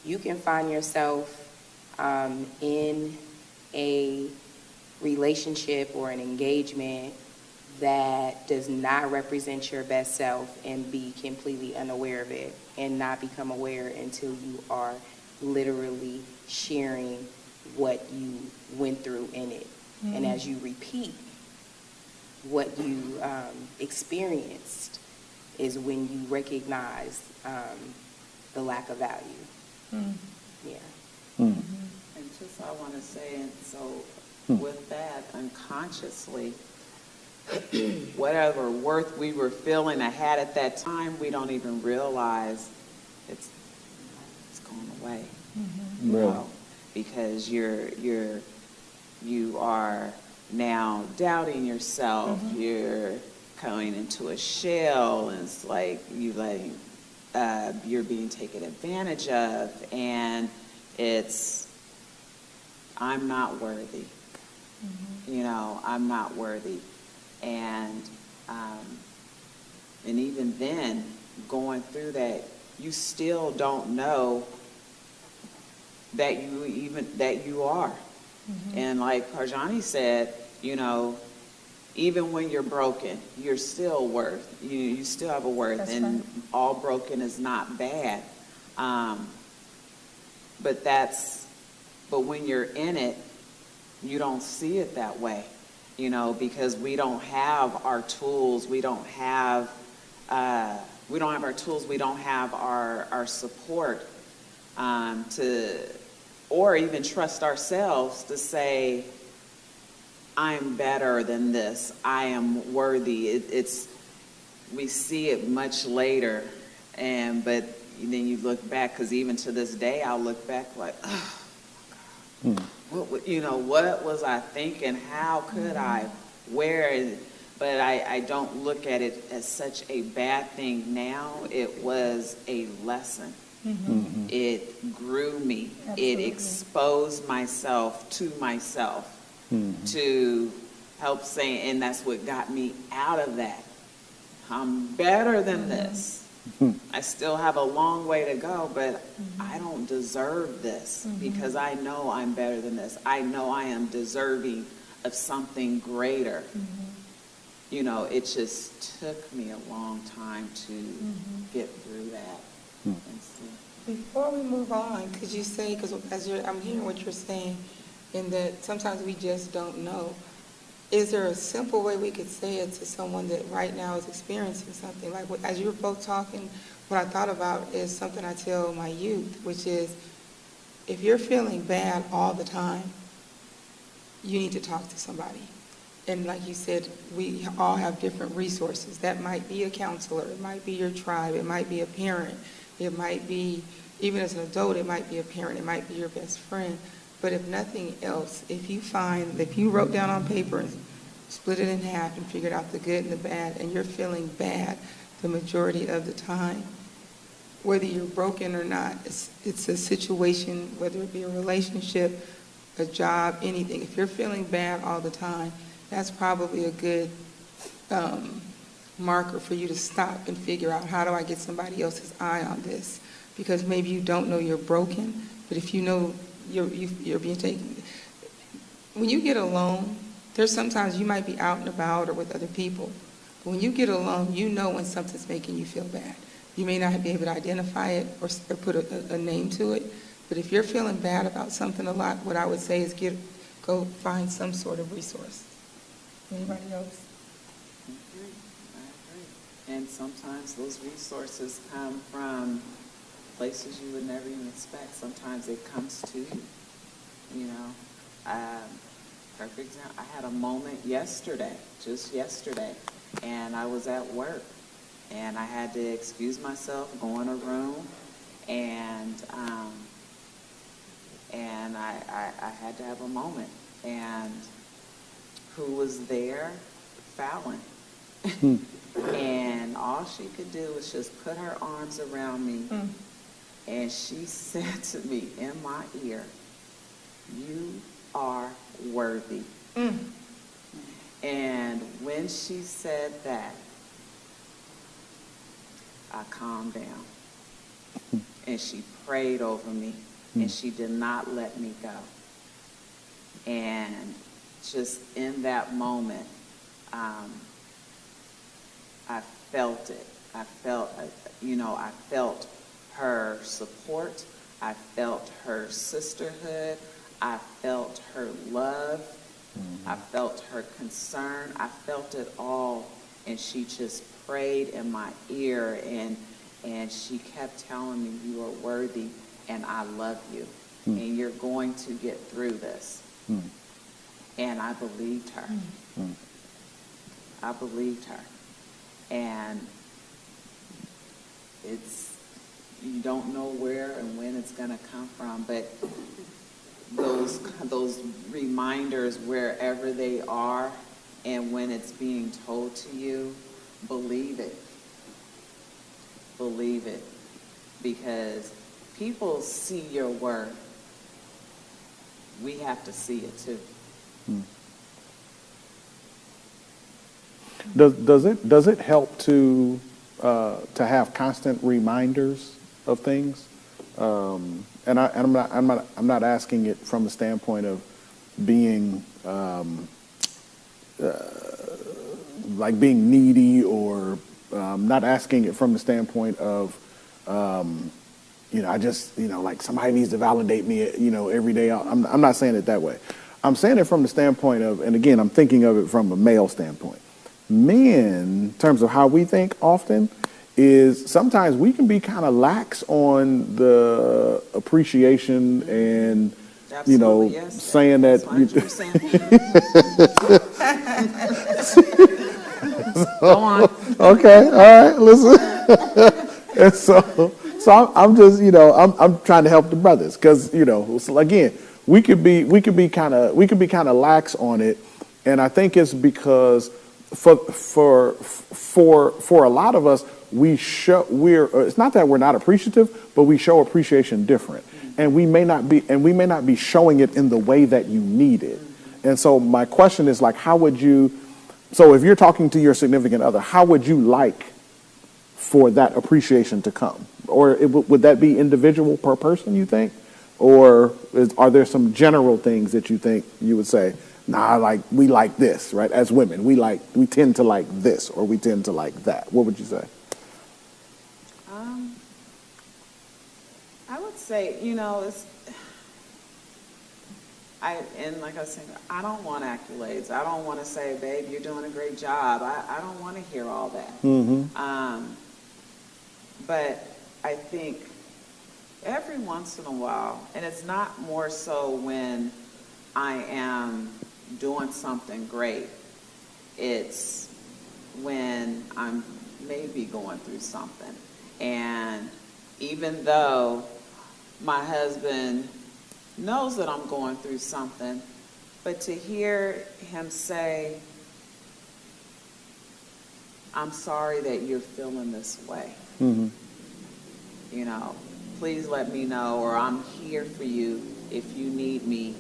you can find yourself in a relationship or an engagement that does not represent your best self and be completely unaware of it, and not become aware until you are literally sharing what you went through in it. And as you repeat what you experienced is when you recognize the lack of value. Yeah. And just I want to say, and so with that, unconsciously, whatever worth we were feeling I had at that time, we don't even realize it's going away. You know, because you are now doubting yourself. You're coming into a shell, and it's like you're being taken advantage of, and it's, I'm not worthy. You know, I'm not worthy. And even then, going through that, you still don't know that you are. And like Parjani said, you know, even when you're broken, you're still worth. You still have a worth. That's and right. All broken is not bad. But when you're in it, you don't see it that way. You know, because we don't have our tools, we don't have our tools, we don't have our support or even trust ourselves to say, I'm better than this, I am worthy. We see it much later, but then you look back, because even to this day, I'll look back like, oh, what was I thinking? How could I wear it? But I don't look at it as such a bad thing now. It was a lesson. It grew me. Absolutely. It exposed myself to myself to help say, and that's what got me out of that. I'm better than this. I still have a long way to go, but I don't deserve this because I know I'm better than this. I know I am deserving of something greater. You know, it just took me a long time to get through that. Before we move on, could you say, because I'm hearing what you're saying, in that sometimes we just don't know. Is there a simple way we could say it to someone that right now is experiencing something? Like, as you were both talking, what I thought about is something I tell my youth, which is, if you're feeling bad all the time, you need to talk to somebody. And like you said, we all have different resources. That might be a counselor, it might be your tribe, it might be a parent, it might be, even as an adult, it might be a parent, it might be your best friend. But if nothing else, if you wrote down on paper and split it in half and figured out the good and the bad, and you're feeling bad the majority of the time, whether you're broken or not, it's a situation, whether it be a relationship a job, anything. If you're feeling bad all the time, that's probably a good marker for you to stop and figure out, how do I get somebody else's eye on this? Because maybe you don't know you're broken, but if you know you're being taken. When you get alone, there's sometimes you might be out and about or with other people. But when you get alone, you know when something's making you feel bad. You may not be able to identify it or put a name to it, but if you're feeling bad about something a lot, what I would say is go find some sort of resource. Anybody else? I agree. And sometimes those resources come from places you would never even expect. Sometimes it comes to you. You know, perfect example. I had a moment just yesterday, and I was at work, and I had to excuse myself, go in a room, and I had to have a moment. And who was there? Fallon. And all she could do was just put her arms around me, and she said to me in my ear, "You are worthy." And when she said that, I calmed down. And she prayed over me, and she did not let me go. And just in that moment, I felt it. I felt her support. I felt her sisterhood. I felt her love. I felt her concern. I felt it all. And she just prayed in my ear, and she kept telling me, "You are worthy, and I love you, and you're going to get through this." And I believed her. I believed her. And you don't know where and when it's going to come from, but those reminders, wherever they are, and when it's being told to you, believe it. Believe it. Because people see your worth. We have to see it too. Does it help to have constant reminders of things? And I'm not asking it from the standpoint of being like being needy, or not asking it from the standpoint of I just like somebody needs to validate me every day. I'm not saying it that way. I'm saying it from the standpoint of, and again, I'm thinking of it from a male standpoint. Men, in terms of how we think often, is sometimes we can be kind of lax on the appreciation and, Absolutely, yes. saying that. Go on. Okay, all right, listen. And so I'm just, I'm trying to help the brothers, because, so again, we could be kind of lax on it, and I think it's because for a lot of us, it's not that we're not appreciative, but we show appreciation different, and we may not be showing it in the way that you need it. And so my question is, like, so if you're talking to your significant other, how would you like for that appreciation to come? Or would that be individual per person, you think? Or are there some general things that you think you would say, nah, we like this, right? As women, we tend to like this, or we tend to like that. What would you say? I would say, and like I was saying, I don't want accolades. I don't want to say, babe, you're doing a great job. I don't want to hear all that. But I think every once in a while, and it's not more so when I am doing something great, it's when I'm maybe going through something. And even though my husband knows that I'm going through something, but to hear him say, "I'm sorry that you're feeling this way. Please let me know," or "I'm here for you if you need me,"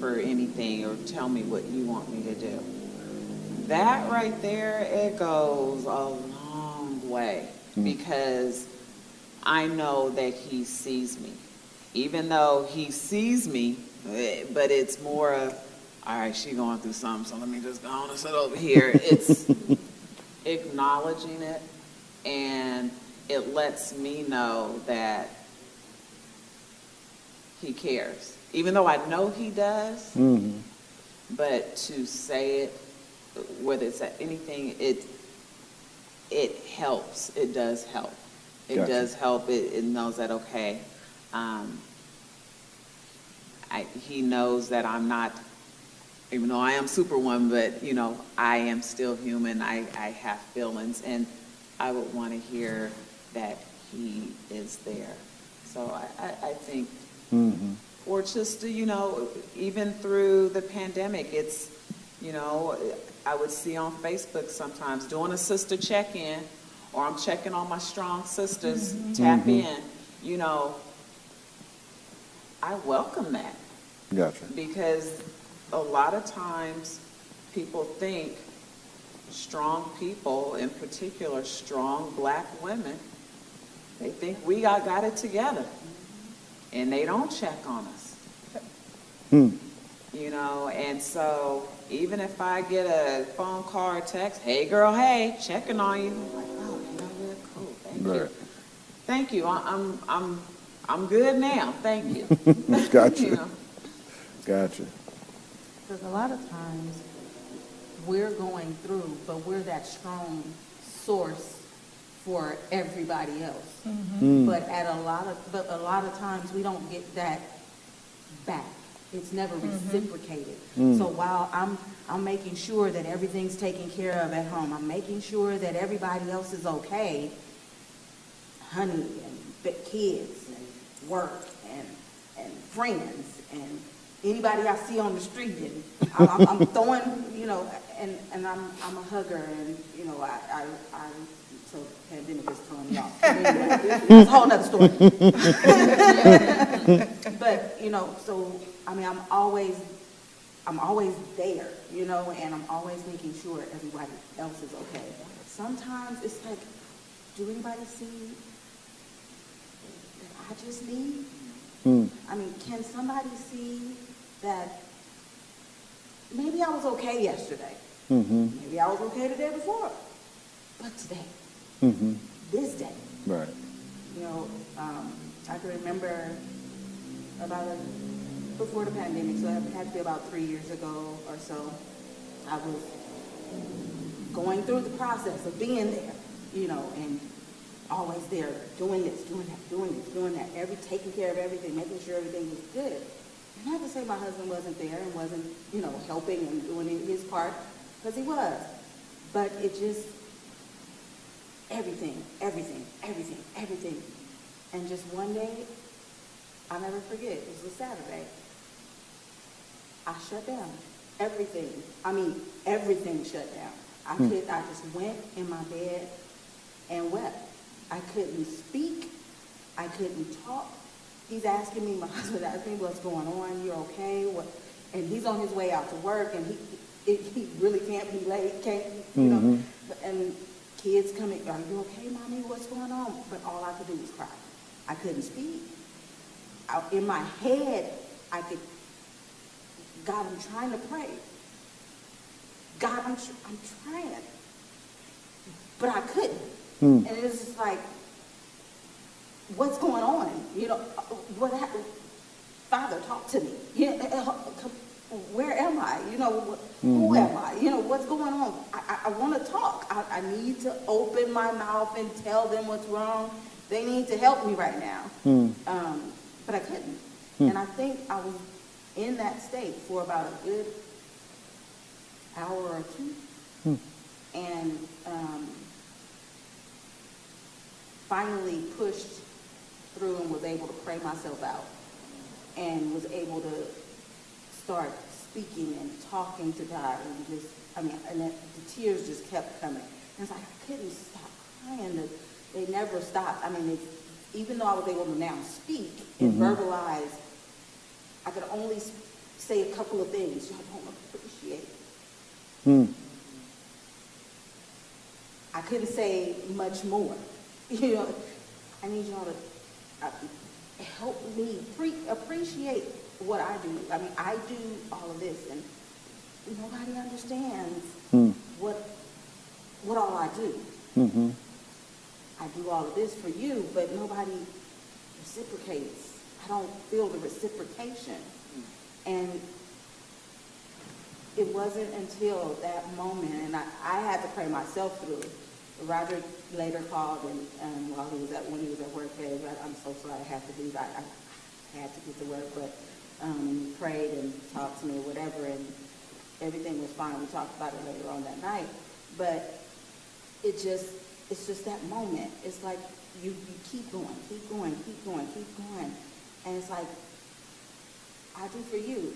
for anything or tell me what you want me to do. That right there, it goes a long way because I know that he sees me. Even though he sees me, but it's more of, all right, she going through something, so let me just go on and sit over here. It's acknowledging it, and it lets me know that he cares. Even though I know he does, but to say it, whether it's anything, it helps. It does help. It Gotcha. does help. It knows that, okay, he knows that I'm not, even though I am Superwoman, but, you know, I am still human. I have feelings, and I would want to hear that he is there. So I think, or just, you know, even through the pandemic, it's, you know, I would see on Facebook sometimes doing a sister check-in, or I'm checking on my strong sisters, tap in, you know, I welcome that. Gotcha. Because a lot of times people think strong people, in particular strong black women, they think we got it together. And they don't check on us. You know, and so even if I get a phone call or text, hey girl, hey, checking on you, I'm like, oh, you know, you're cool, thank you. Thank you, I'm good now, thank you. Gotcha. You know? Gotcha. Because a lot of times we're going through, but we're that strong source for everybody else. But a lot of times we don't get that back. It's never reciprocated. So while I'm making sure that everything's taken care of at home, I'm making sure that everybody else is okay, honey and kids and work and friends and anybody I see on the street, and I'm throwing, you know, and I'm a hugger, and you know, I so the pandemic is throwing me off. But anyway, it's a whole nother story. But you know, so I mean, I'm always there, you know, and I'm always making sure everybody else is okay. Sometimes it's like, do anybody see that I just need? I mean, can somebody see that maybe I was okay yesterday? Maybe I was okay the day before, but today, this day, Right. you know, I can remember before the pandemic, so it had to be about 3 years ago or so, I was going through the process of being there, you know, and always there, doing this, doing that, doing this, doing that, taking care of everything, making sure everything was good. And not to say my husband wasn't there and wasn't, you know, helping and doing his part, because he was. But it just, everything. And just one day, I'll never forget, it was a Saturday, I shut down. Everything. I mean, everything shut down. I just went in my bed and wept. I couldn't speak. I couldn't talk. He's asking me, my husband asked me, what's going on? You're okay? And he's on his way out to work, and he really can't be late, you know. And kids coming, are you okay, mommy? What's going on? But all I could do was cry. I couldn't speak. In my head, God, I'm trying to pray. God, I'm trying. But I couldn't. And it was just like, what's going on? You know, what happened? Father, talk to me. You know, where am I? You know, who am I? You know, what's going on? I want to talk. I need to open my mouth and tell them what's wrong. They need to help me right now. But I couldn't. And I think I was in that state for about a good hour or two. And finally pushed through and was able to pray myself out and was able to start speaking and talking to God, and just, and the tears just kept coming. And it's like, I couldn't stop crying. They never stopped. I mean, even though I was able to now speak and verbalize, I could only say a couple of things y'all don't appreciate. I couldn't say much more. You know, I need y'all to help me appreciate what I do. I mean, I do all of this, and nobody understands what all I do. Mm-hmm. I do all of this for you, but nobody reciprocates. I don't feel the reciprocation. And it wasn't until that moment, and I had to pray myself through it. Roger later called, and when he was at work, hey, I'm so sorry I had to do that. I had to get to work, but and he prayed and talked to me or whatever, and everything was fine. We talked about it later on that night. But it's just that moment. It's like you keep going, keep going, keep going, keep going. And it's like, I do for you,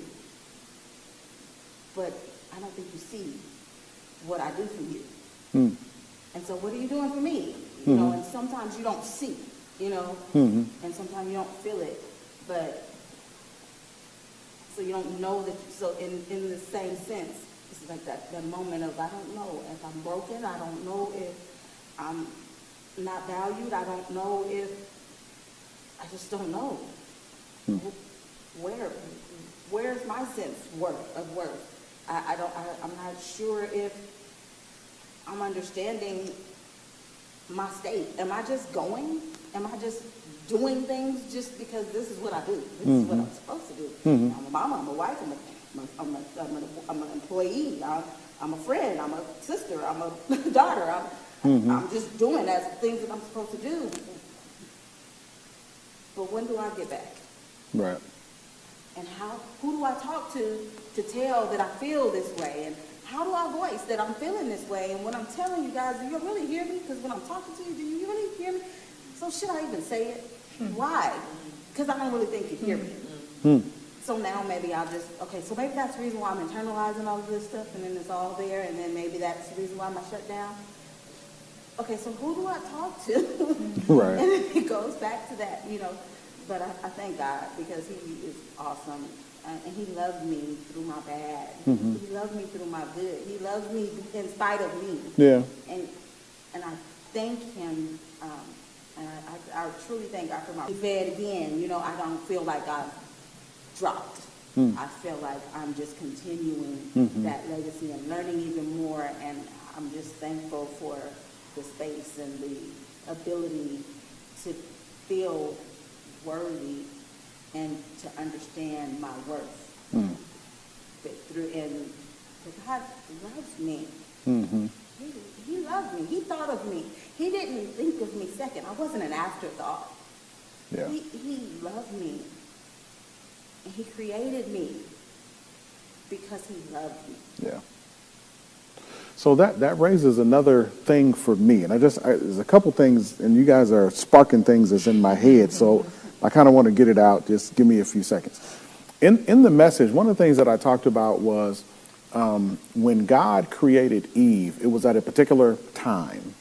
but I don't think you see what I do for you. And so what are you doing for me? You know, and sometimes you don't see, you know, and sometimes you don't feel it, but so you don't know that. So in the same sense, it's like that moment of, I don't know if I'm broken. I don't know if I'm not valued. I don't know if, I just don't know. Where's my sense of worth? I'm not sure if I'm understanding my state. Am I just going? Am I just doing things just because this is what I do? This is what I'm supposed to do. I'm a mama, I'm a wife, I'm an employee, I'm a friend, I'm a sister, I'm a daughter. I'm just doing as things that I'm supposed to do. But when do I get back? Right. And who do I talk to tell that I feel this way? And how do I voice that I'm feeling this way? And when I'm telling you guys, do you really hear me? Because when I'm talking to you, do you really hear me? So should I even say it? Why? Because I don't really think you hear me. So now maybe I'll just, okay, so maybe that's the reason why I'm internalizing all of this stuff, and then it's all there, and then maybe that's the reason why I'm shut down. Okay, so who do I talk to? Right. And it goes back to that, you know. But I thank God, because he is awesome. And he loved me through my bad. He loved me through my good. He loves me in spite of me. Yeah. And I thank him, and I truly thank God for my fed again. You know, I don't feel like I've dropped. I feel like I'm just continuing that legacy and learning even more. And I'm just thankful for the space and the ability to feel worthy and to understand my worth. And God loves me. He loved me. He thought of me. He didn't think of me second. I wasn't an afterthought. Yeah. He loved me. And he created me because he loved me. Yeah. So that raises another thing for me. And there's a couple things, and you guys are sparking things that's in my head. So I kind of want to get it out. Just give me a few seconds. In the message, one of the things that I talked about was when God created Eve, it was at a particular time,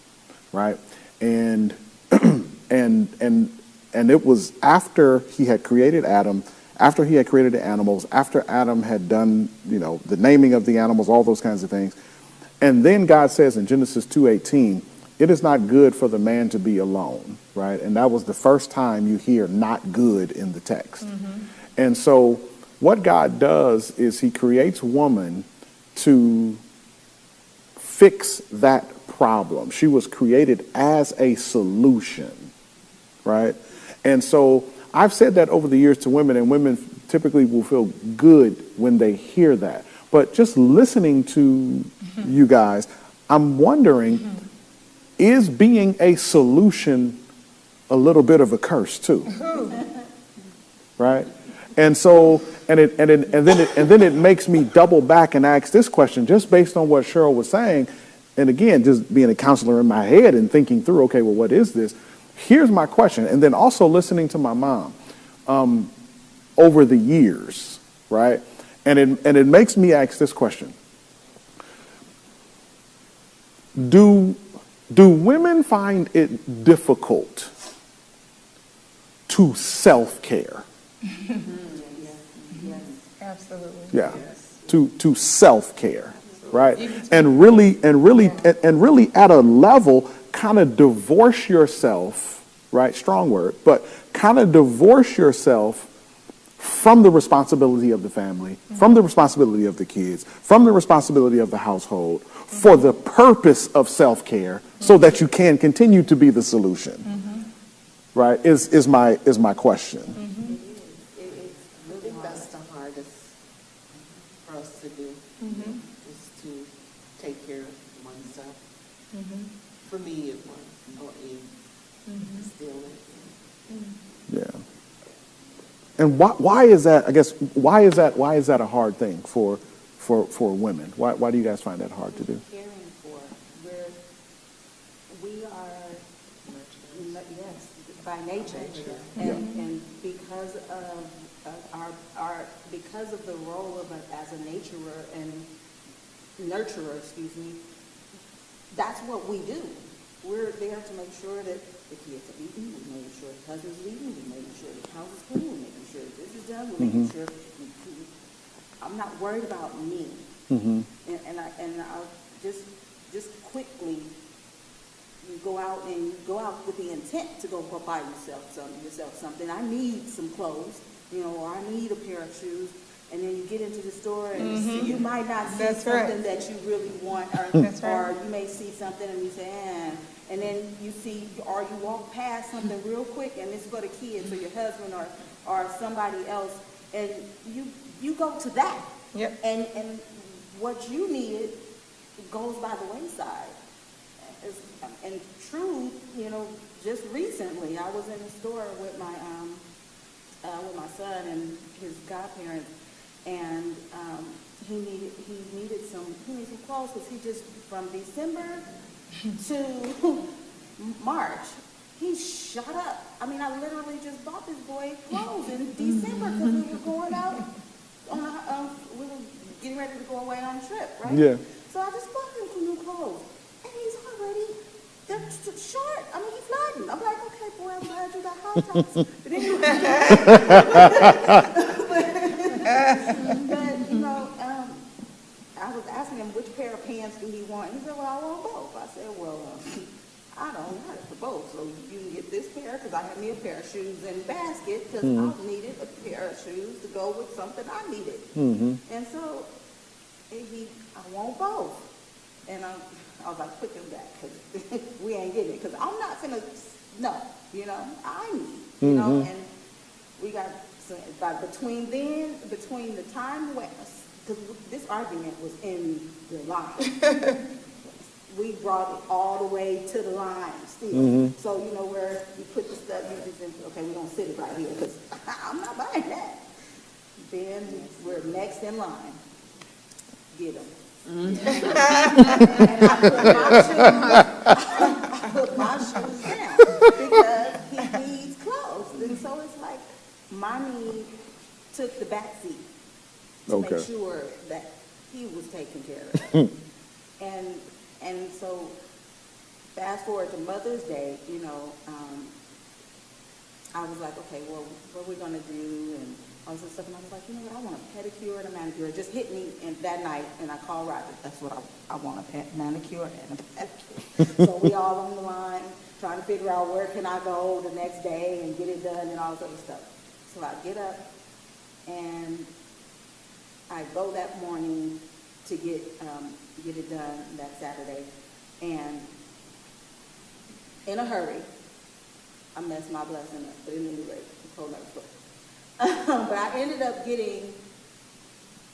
right? And it was after he had created Adam, after he had created the animals, after Adam had done, the naming of the animals, all those kinds of things. And then God says in Genesis 2:18, it is not good for the man to be alone, right? And that was the first time you hear not good in the text. And so what God does is he creates woman to fix that problem. She was created as a solution, right? And so I've said that over the years to women, and women typically will feel good when they hear that. But just listening to you guys, I'm wondering, is being a solution a little bit of a curse too? Right? And so, and then it makes me double back and ask this question, just based on what Cheryl was saying. And again, just being a counselor in my head and thinking through, okay, well, what is this? Here's my question. And then also listening to my mom over the years, right? And it makes me ask this question. Do women find it difficult to self-care? Absolutely. Yeah. To self-care, right? And really at a level, kind of divorce yourself, right? Strong word, but kind of divorce yourself from the responsibility of the family, from the responsibility of the kids, from the responsibility of the household, for the purpose of self-care, so that you can continue to be the solution. Right? Is my question. I think that's the hardest for us to do, is to take care of oneself. For me, it was, or is, still is. Yeah. And why is that? I guess why is that a hard thing for women? Why do you guys find that hard to do? Caring for, we are, yes, by nature. And because of because of the role of as a nurturer and nurturer, that's what we do. We're there to make sure that the kids are eating, we're making sure the husband's eating, we're making sure the house is clean, we're making sure this is done, we're making sure I'm not worried about me. And I'll just quickly, you go out with the intent to go buy yourself something. I need some clothes, or I need a pair of shoes. And then you get into the store and you might not see something that you really want, or you may see something and you say, and then you see, or you walk past something real quick and it's for the kids or your husband or somebody else, and you go to that. Yep. And what you needed goes by the wayside. And true, just recently I was in the store with my son and his godparents, and he needed some clothes because he just, from December to March, he shot up. I mean, I literally just bought this boy clothes in December because we were going out we were getting ready to go away on a trip, right? Yeah. So I just bought him some new clothes, and they're short. I mean, he's flagging. I'm like, okay, boy, I'm glad you got high tops. But I was asking him which pair of pants do he want. He said, well, I want both. I said, well, I don't want it for both. So you can get this pair because I had me a pair of shoes in basket because I needed a pair of shoes to go with something I needed. And so I want both. And I was like, put them back because we ain't getting it because I'm not going to, no, I need, and we got, between the time when, because this argument was in the line. We brought it all the way to the line still. So, where you put the stuff, you just think, okay, we're going to sit it right here because I'm not buying that. Then we're next in line. Get them. And I put my shoes down because he needs clothes. And so it's like my need took the back seat to make sure that he was taken care of. And so fast forward to Mother's Day, I was like, okay, well, what are we going to do? And all this stuff. And I was like, you know what, I want a pedicure and a manicure. It just hit me that night, and I called Roger. That's what I want, a manicure and a pedicure. So we all on the line trying to figure out where can I go the next day and get it done and all this other stuff. So I get up, and I go that morning to get it done that Saturday, and in a hurry, I messed my blessing up, but at any rate, it's a whole nother story. But I ended up getting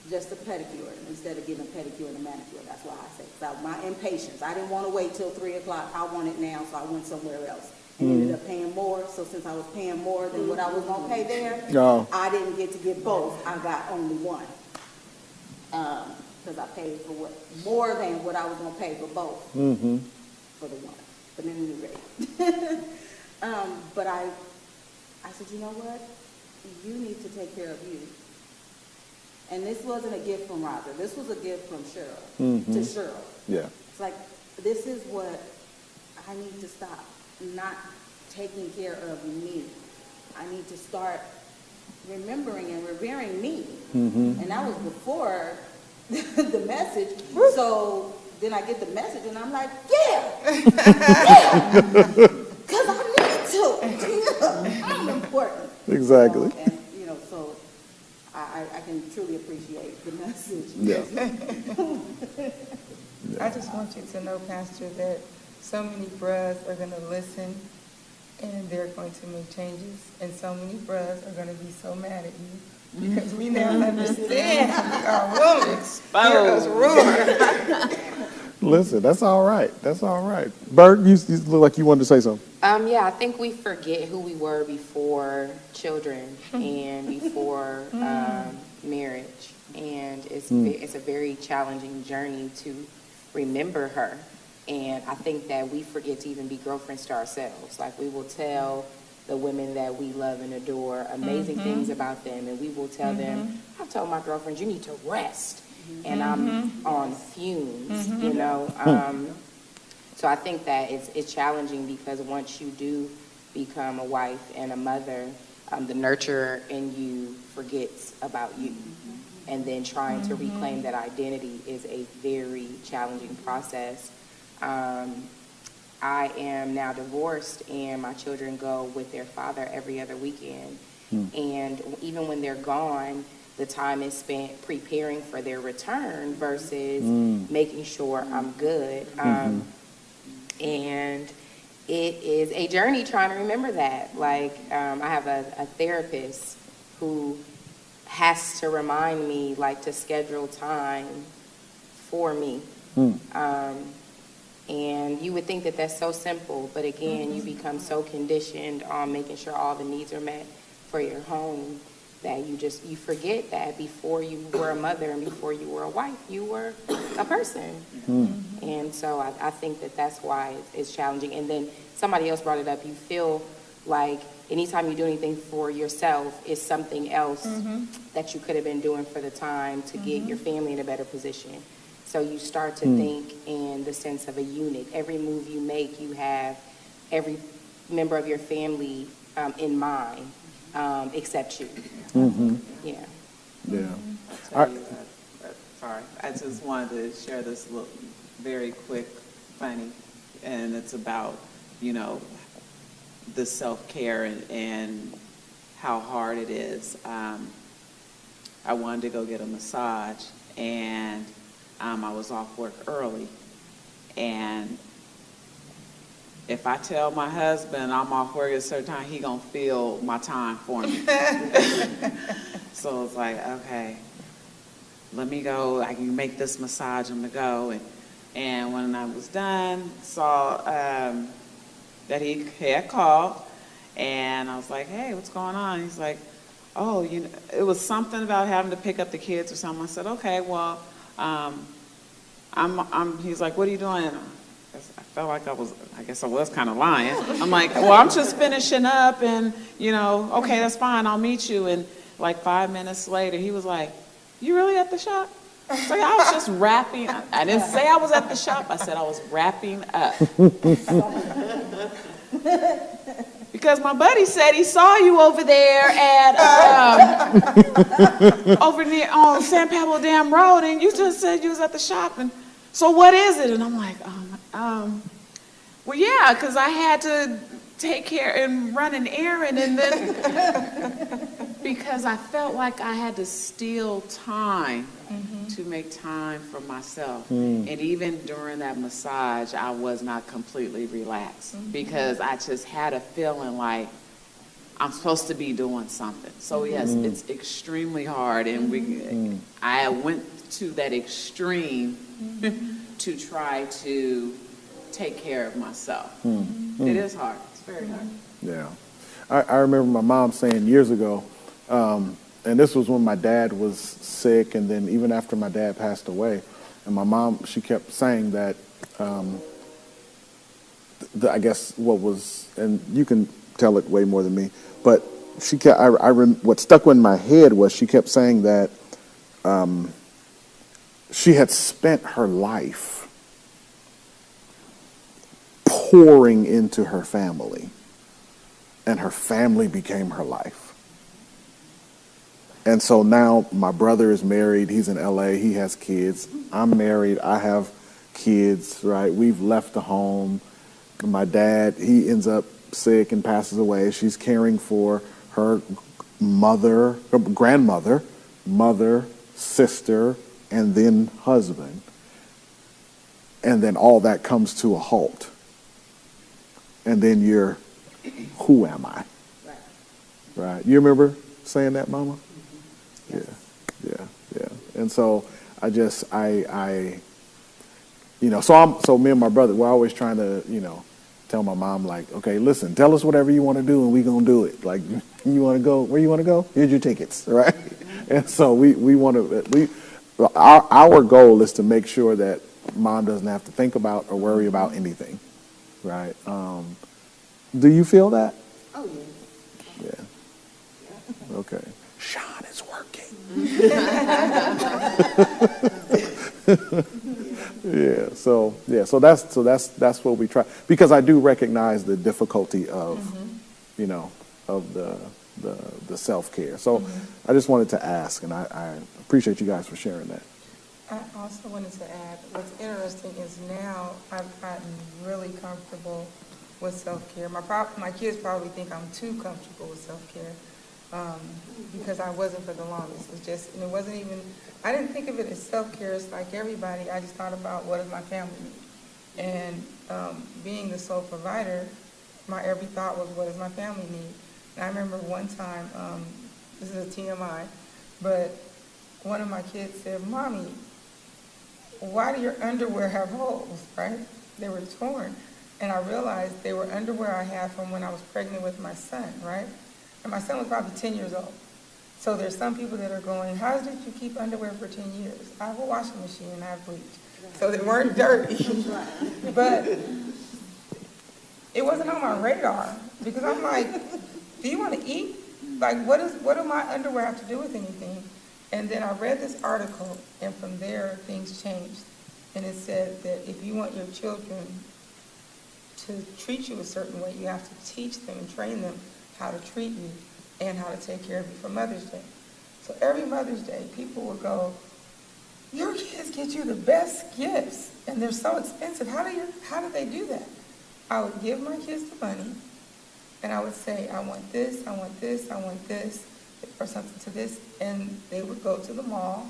just a pedicure instead of getting a pedicure and a manicure. That's why I said, my impatience. I didn't want to wait till 3 o'clock. I want it now, so I went somewhere else. And ended up paying more. So since I was paying more than what I was going to pay there, I didn't get to get both. I got only one. Because I paid for more than what I was going to pay for both for the one. But at any rate. But I said, you know what? You need to take care of you. And this wasn't a gift from Roger. This was a gift from Cheryl to Cheryl. Yeah. It's like, this is what I need to stop not taking care of me. I need to start remembering and revering me And that was before the message. So then I get the message and I'm like, yeah, because I need to. I'm important. Exactly. And, so I can truly appreciate the message. Yeah. I just want you to know, Pastor, that so many bros are going to listen and they're going to make changes, and so many bros are going to be so mad at you because we now understand we are women. Hear us roar. Listen, that's all right. That's all right. Bert, you look like you wanted to say something. Yeah, I think we forget who we were before children and before marriage, and it's a very challenging journey to remember her. And I think that we forget to even be girlfriends to ourselves. Like, we will tell the women that we love and adore amazing things about them, and we will tell them, I've told my girlfriends, you need to rest, and I'm on fumes, So I think that it's challenging because once you do become a wife and a mother, the nurturer in you forgets about you. And then trying to reclaim that identity is a very challenging process. I am now divorced, and my children go with their father every other weekend. And even when they're gone, the time is spent preparing for their return versus making sure I'm good. And it is a journey trying to remember that. Like, I have a therapist who has to remind me, like, to schedule time for me. And you would think that that's so simple, but again, you become so conditioned on making sure all the needs are met for your home that you forget that before you were a mother and before you were a wife, you were a person. And so I think that that's why it's challenging. And then somebody else brought it up. You feel like anytime you do anything for yourself is something else that you could have been doing for the time to get your family in a better position. So you start to think in the sense of a unit. Every move you make, you have every member of your family in mind, except you. Yeah. Yeah. Sorry, I just wanted to share this little, very quick, funny, and it's about, the self-care and how hard it is. I wanted to go get a massage, and I was off work early, and if I tell my husband I'm off work at a certain time, he gonna fill my time for me. So it's like, okay, let me go. I can make this massage. I'm gonna go. And when I was done, saw that he had called, and I was like, hey, what's going on? He's like, oh, it was something about having to pick up the kids or something. I said, okay, well. He's like, what are you doing? I felt like I guess I was kind of lying. I'm like, well, I'm just finishing up and, okay, that's fine. I'll meet you. And like 5 minutes later, he was like, you really at the shop? I was like, I was just wrapping up. I didn't say I was at the shop. I said I was wrapping up. Because my buddy said he saw you over there at over near on San Pablo Dam Road, and you just said you was at the shop. And so what is it? And I'm like, well, yeah, because I had to take care and run an errand, and then because I felt like I had to steal time to make time for myself. And even during that massage, I was not completely relaxed because I just had a feeling like I'm supposed to be doing something. So yes, it's extremely hard, and I went to that extreme to try to take care of myself. It is hard. It's very hard. Yeah. I remember my mom saying years ago, and this was when my dad was sick, and then even after my dad passed away, and my mom, she kept saying that, I guess what was, and you can tell it way more than me, but she kept, what stuck in my head was she kept saying that she had spent her life pouring into her family, and her family became her life. And so now my brother is married. He's in LA. He has kids. I'm married. I have kids, right? We've left the home. My dad, he ends up sick and passes away. She's caring for her mother, her grandmother, mother, sister, and then husband. And then all that comes to a halt. And then you're, who am I? Right. You remember saying that, Mama? Yes. Yeah. And so so me and my brother, we're always trying to, tell my mom, like, okay, listen, tell us whatever you want to do and we gonna do it. Like, you want to go, where you want to go? Here's your tickets, right? And so we want to, our goal is to make sure that Mom doesn't have to think about or worry about anything, right? Do you feel that? Oh, yeah. Yeah. Okay. Sean is working. So that's what we try, because I do recognize the difficulty of, of the self-care. So I just wanted to ask, and I appreciate you guys for sharing that. I also wanted to add, what's interesting is now I've gotten really comfortable with self-care. My kids probably think I'm too comfortable with self-care because I wasn't for the longest. And it wasn't even, I didn't think of it as self-care. It's like everybody. I just thought about what does my family need. And being the sole provider, my every thought was, what does my family need? And I remember one time, this is a TMI, but one of my kids said, Mommy, why do your underwear have holes, right? They were torn. And I realized they were underwear I had from when I was pregnant with my son, right? And my son was probably 10 years old. So there's some people that are going, how did you keep underwear for 10 years? I have a washing machine and I have bleach. So they weren't dirty. But it wasn't on my radar because I'm like, do you want to eat? Like, what do my underwear have to do with anything? And then I read this article, and from there, things changed. And it said that if you want your children to treat you a certain way, you have to teach them and train them how to treat you and how to take care of you for Mother's Day. So every Mother's Day, people will go, your kids get you the best gifts, and they're so expensive. How do they do that? I would give my kids the money, and I would say, I want this, I want this, I want this, or something to this, and they would go to the mall,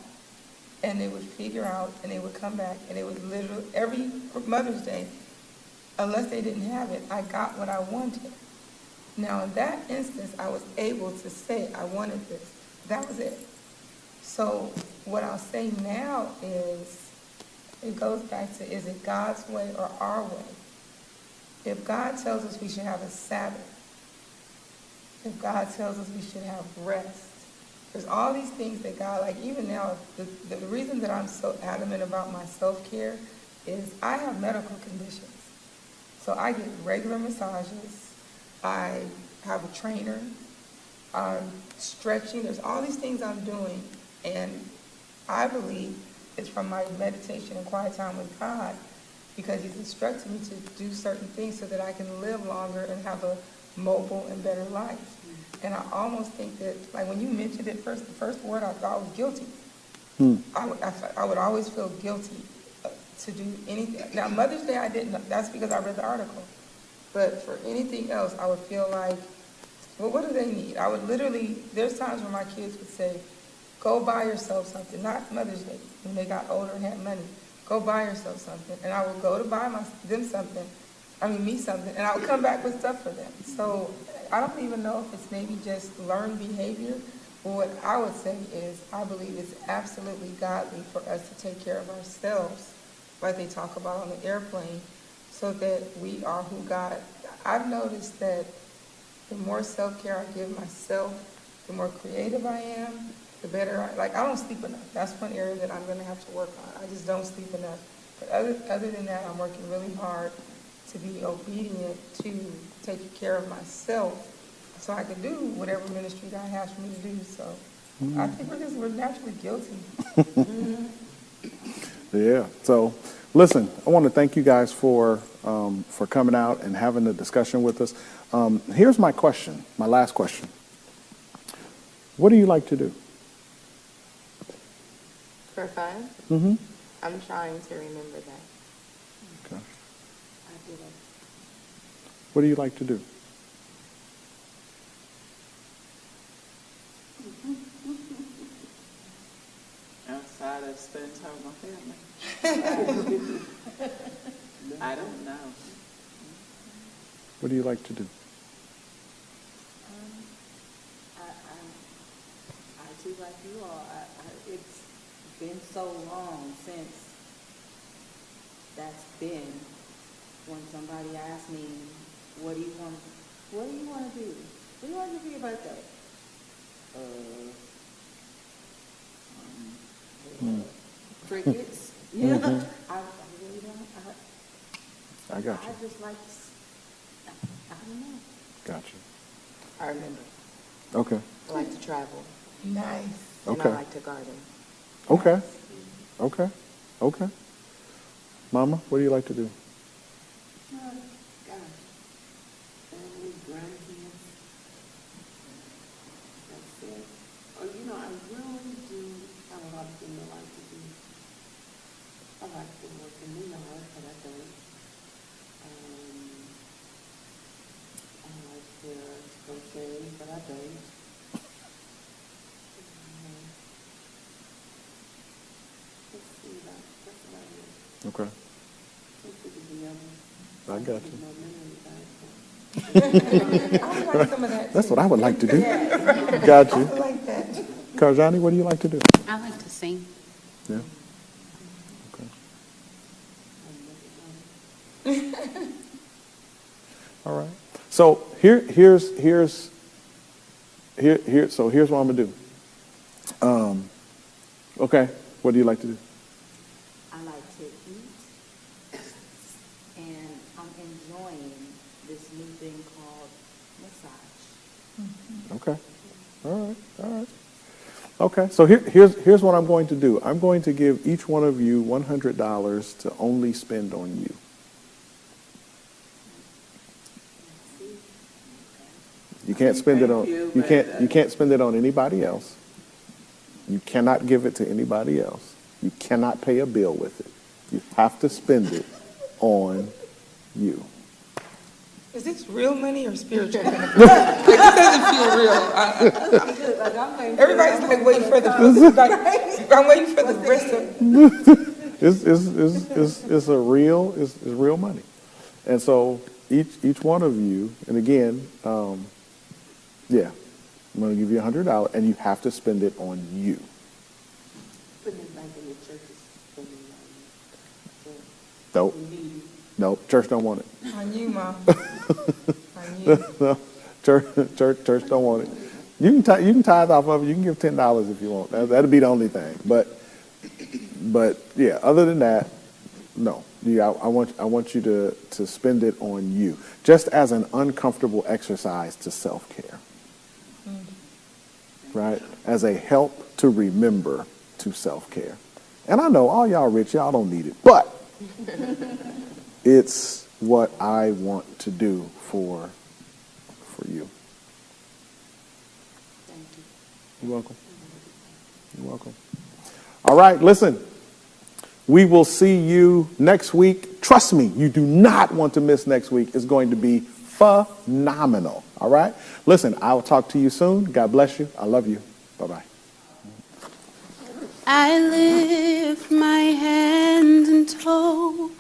and they would figure out, and they would come back, and they would literally, every Mother's Day, unless they didn't have it, I got what I wanted. Now, in that instance, I was able to say, I wanted this. That was it. So what I'll say now is, it goes back to, is it God's way or our way? If God tells us we should have a Sabbath, if God tells us we should have rest, there's all these things that God, like even now, the reason that I'm so adamant about my self-care is I have medical conditions. So I get regular massages, I have a trainer, I'm stretching, there's all these things I'm doing, and I believe it's from my meditation and quiet time with God, because He's instructed me to do certain things so that I can live longer and have a mobile and better life. And I almost think that, like when you mentioned it first, the first word I thought was guilty. I would always feel guilty to do anything. Now, Mother's Day, I didn't. That's because I read the article. But for anything else, I would feel like, well, what do they need? I would literally, there's times when my kids would say, go buy yourself something. Not Mother's Day, when they got older and had money. Go buy yourself something. And I would go to buy me something, and I would come back with stuff for them. So I don't even know if it's maybe just learned behavior, but what I would say is I believe it's absolutely godly for us to take care of ourselves, like they talk about on the airplane, so that we are who God. I've noticed that the more self-care I give myself, the more creative I am, the better I don't sleep enough. That's one area that I'm going to have to work on. I just don't sleep enough. But other than that, I'm working really hard to be obedient to taking care of myself so I can do whatever ministry God has for me to do. So I think we're naturally guilty. Yeah. So listen, I want to thank you guys for coming out and having the discussion with us. Here's my question, my last question. What do you like to do? For fun? Mm-hmm. I'm trying to remember that. Okay. I did it. What do you like to do? Outside of spending time with my family. I don't know. What do you like to do? I too, like you all, it's been so long since that's been, when somebody asks me, what do you want to do? What do you want to do for your birthday? Crickets. You know, I really don't, I got you. I just like, I don't know. Got you. I remember. Okay. I like to travel. Nice. And Okay. I like to garden. Okay. Okay. Okay. Mama, what do you like to do? Gosh, family, grandkids. That's it. Oh, you know, I really do have a lot of things I like to do. I like to work in the yard, but I don't. I like to crochet, but I don't. Let's see, that's about it. Okay. Can't think of the others. I got Keep you. my memory back, but- I would like some of that. That's too. what I would like to do. Got I you. would like that. Karjani, what do you like to do? I like to sing. Yeah. Okay. All right. So here's what I'm gonna do. Okay. What do you like to do? I like to eat, and I'm enjoying this new thing called massage. Okay. All right. All right. Okay. So here's what I'm going to do. I'm going to give each one of you $100 to only spend on you. You can't spend it on you can't spend it on anybody else. You cannot give it to anybody else. You cannot pay a bill with it. You have to spend it on you. Is this real money or spiritual money? Like, this doesn't feel real. Everybody's like waiting for the, I'm waiting for the rest of. It's real money. And so each one of you, and again, yeah, I'm going to give you $100, and you have to spend it on you. Putting it back in the churches. Spending Nope. Nope. Church don't want it. On you, Mom. On you. No, church don't want it. You can tithe off of it. You can give $10 if you want. That'll be the only thing. But yeah, other than that, no. Yeah, I want you to spend it on you, just as an uncomfortable exercise to self-care, right? As a help to remember to self-care. And I know all y'all rich, y'all don't need it, but it's what I want to do for you. Thank you. You're welcome. You're welcome. All right, listen. We will see you next week. Trust me, you do not want to miss next week. It's going to be phenomenal. All right? Listen, I will talk to you soon. God bless you. I love you. Bye-bye. I lift my hands in total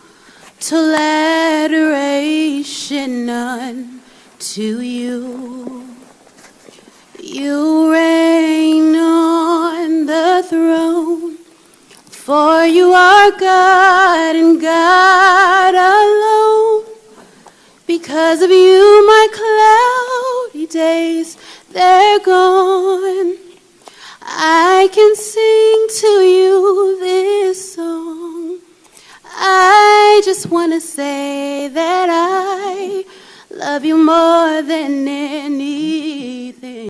adoration unto you. You reign on the throne, for you are God and God alone. Because of you, my cloudy days, they're gone. I can sing to you this song. I just want to say that I love you more than anything.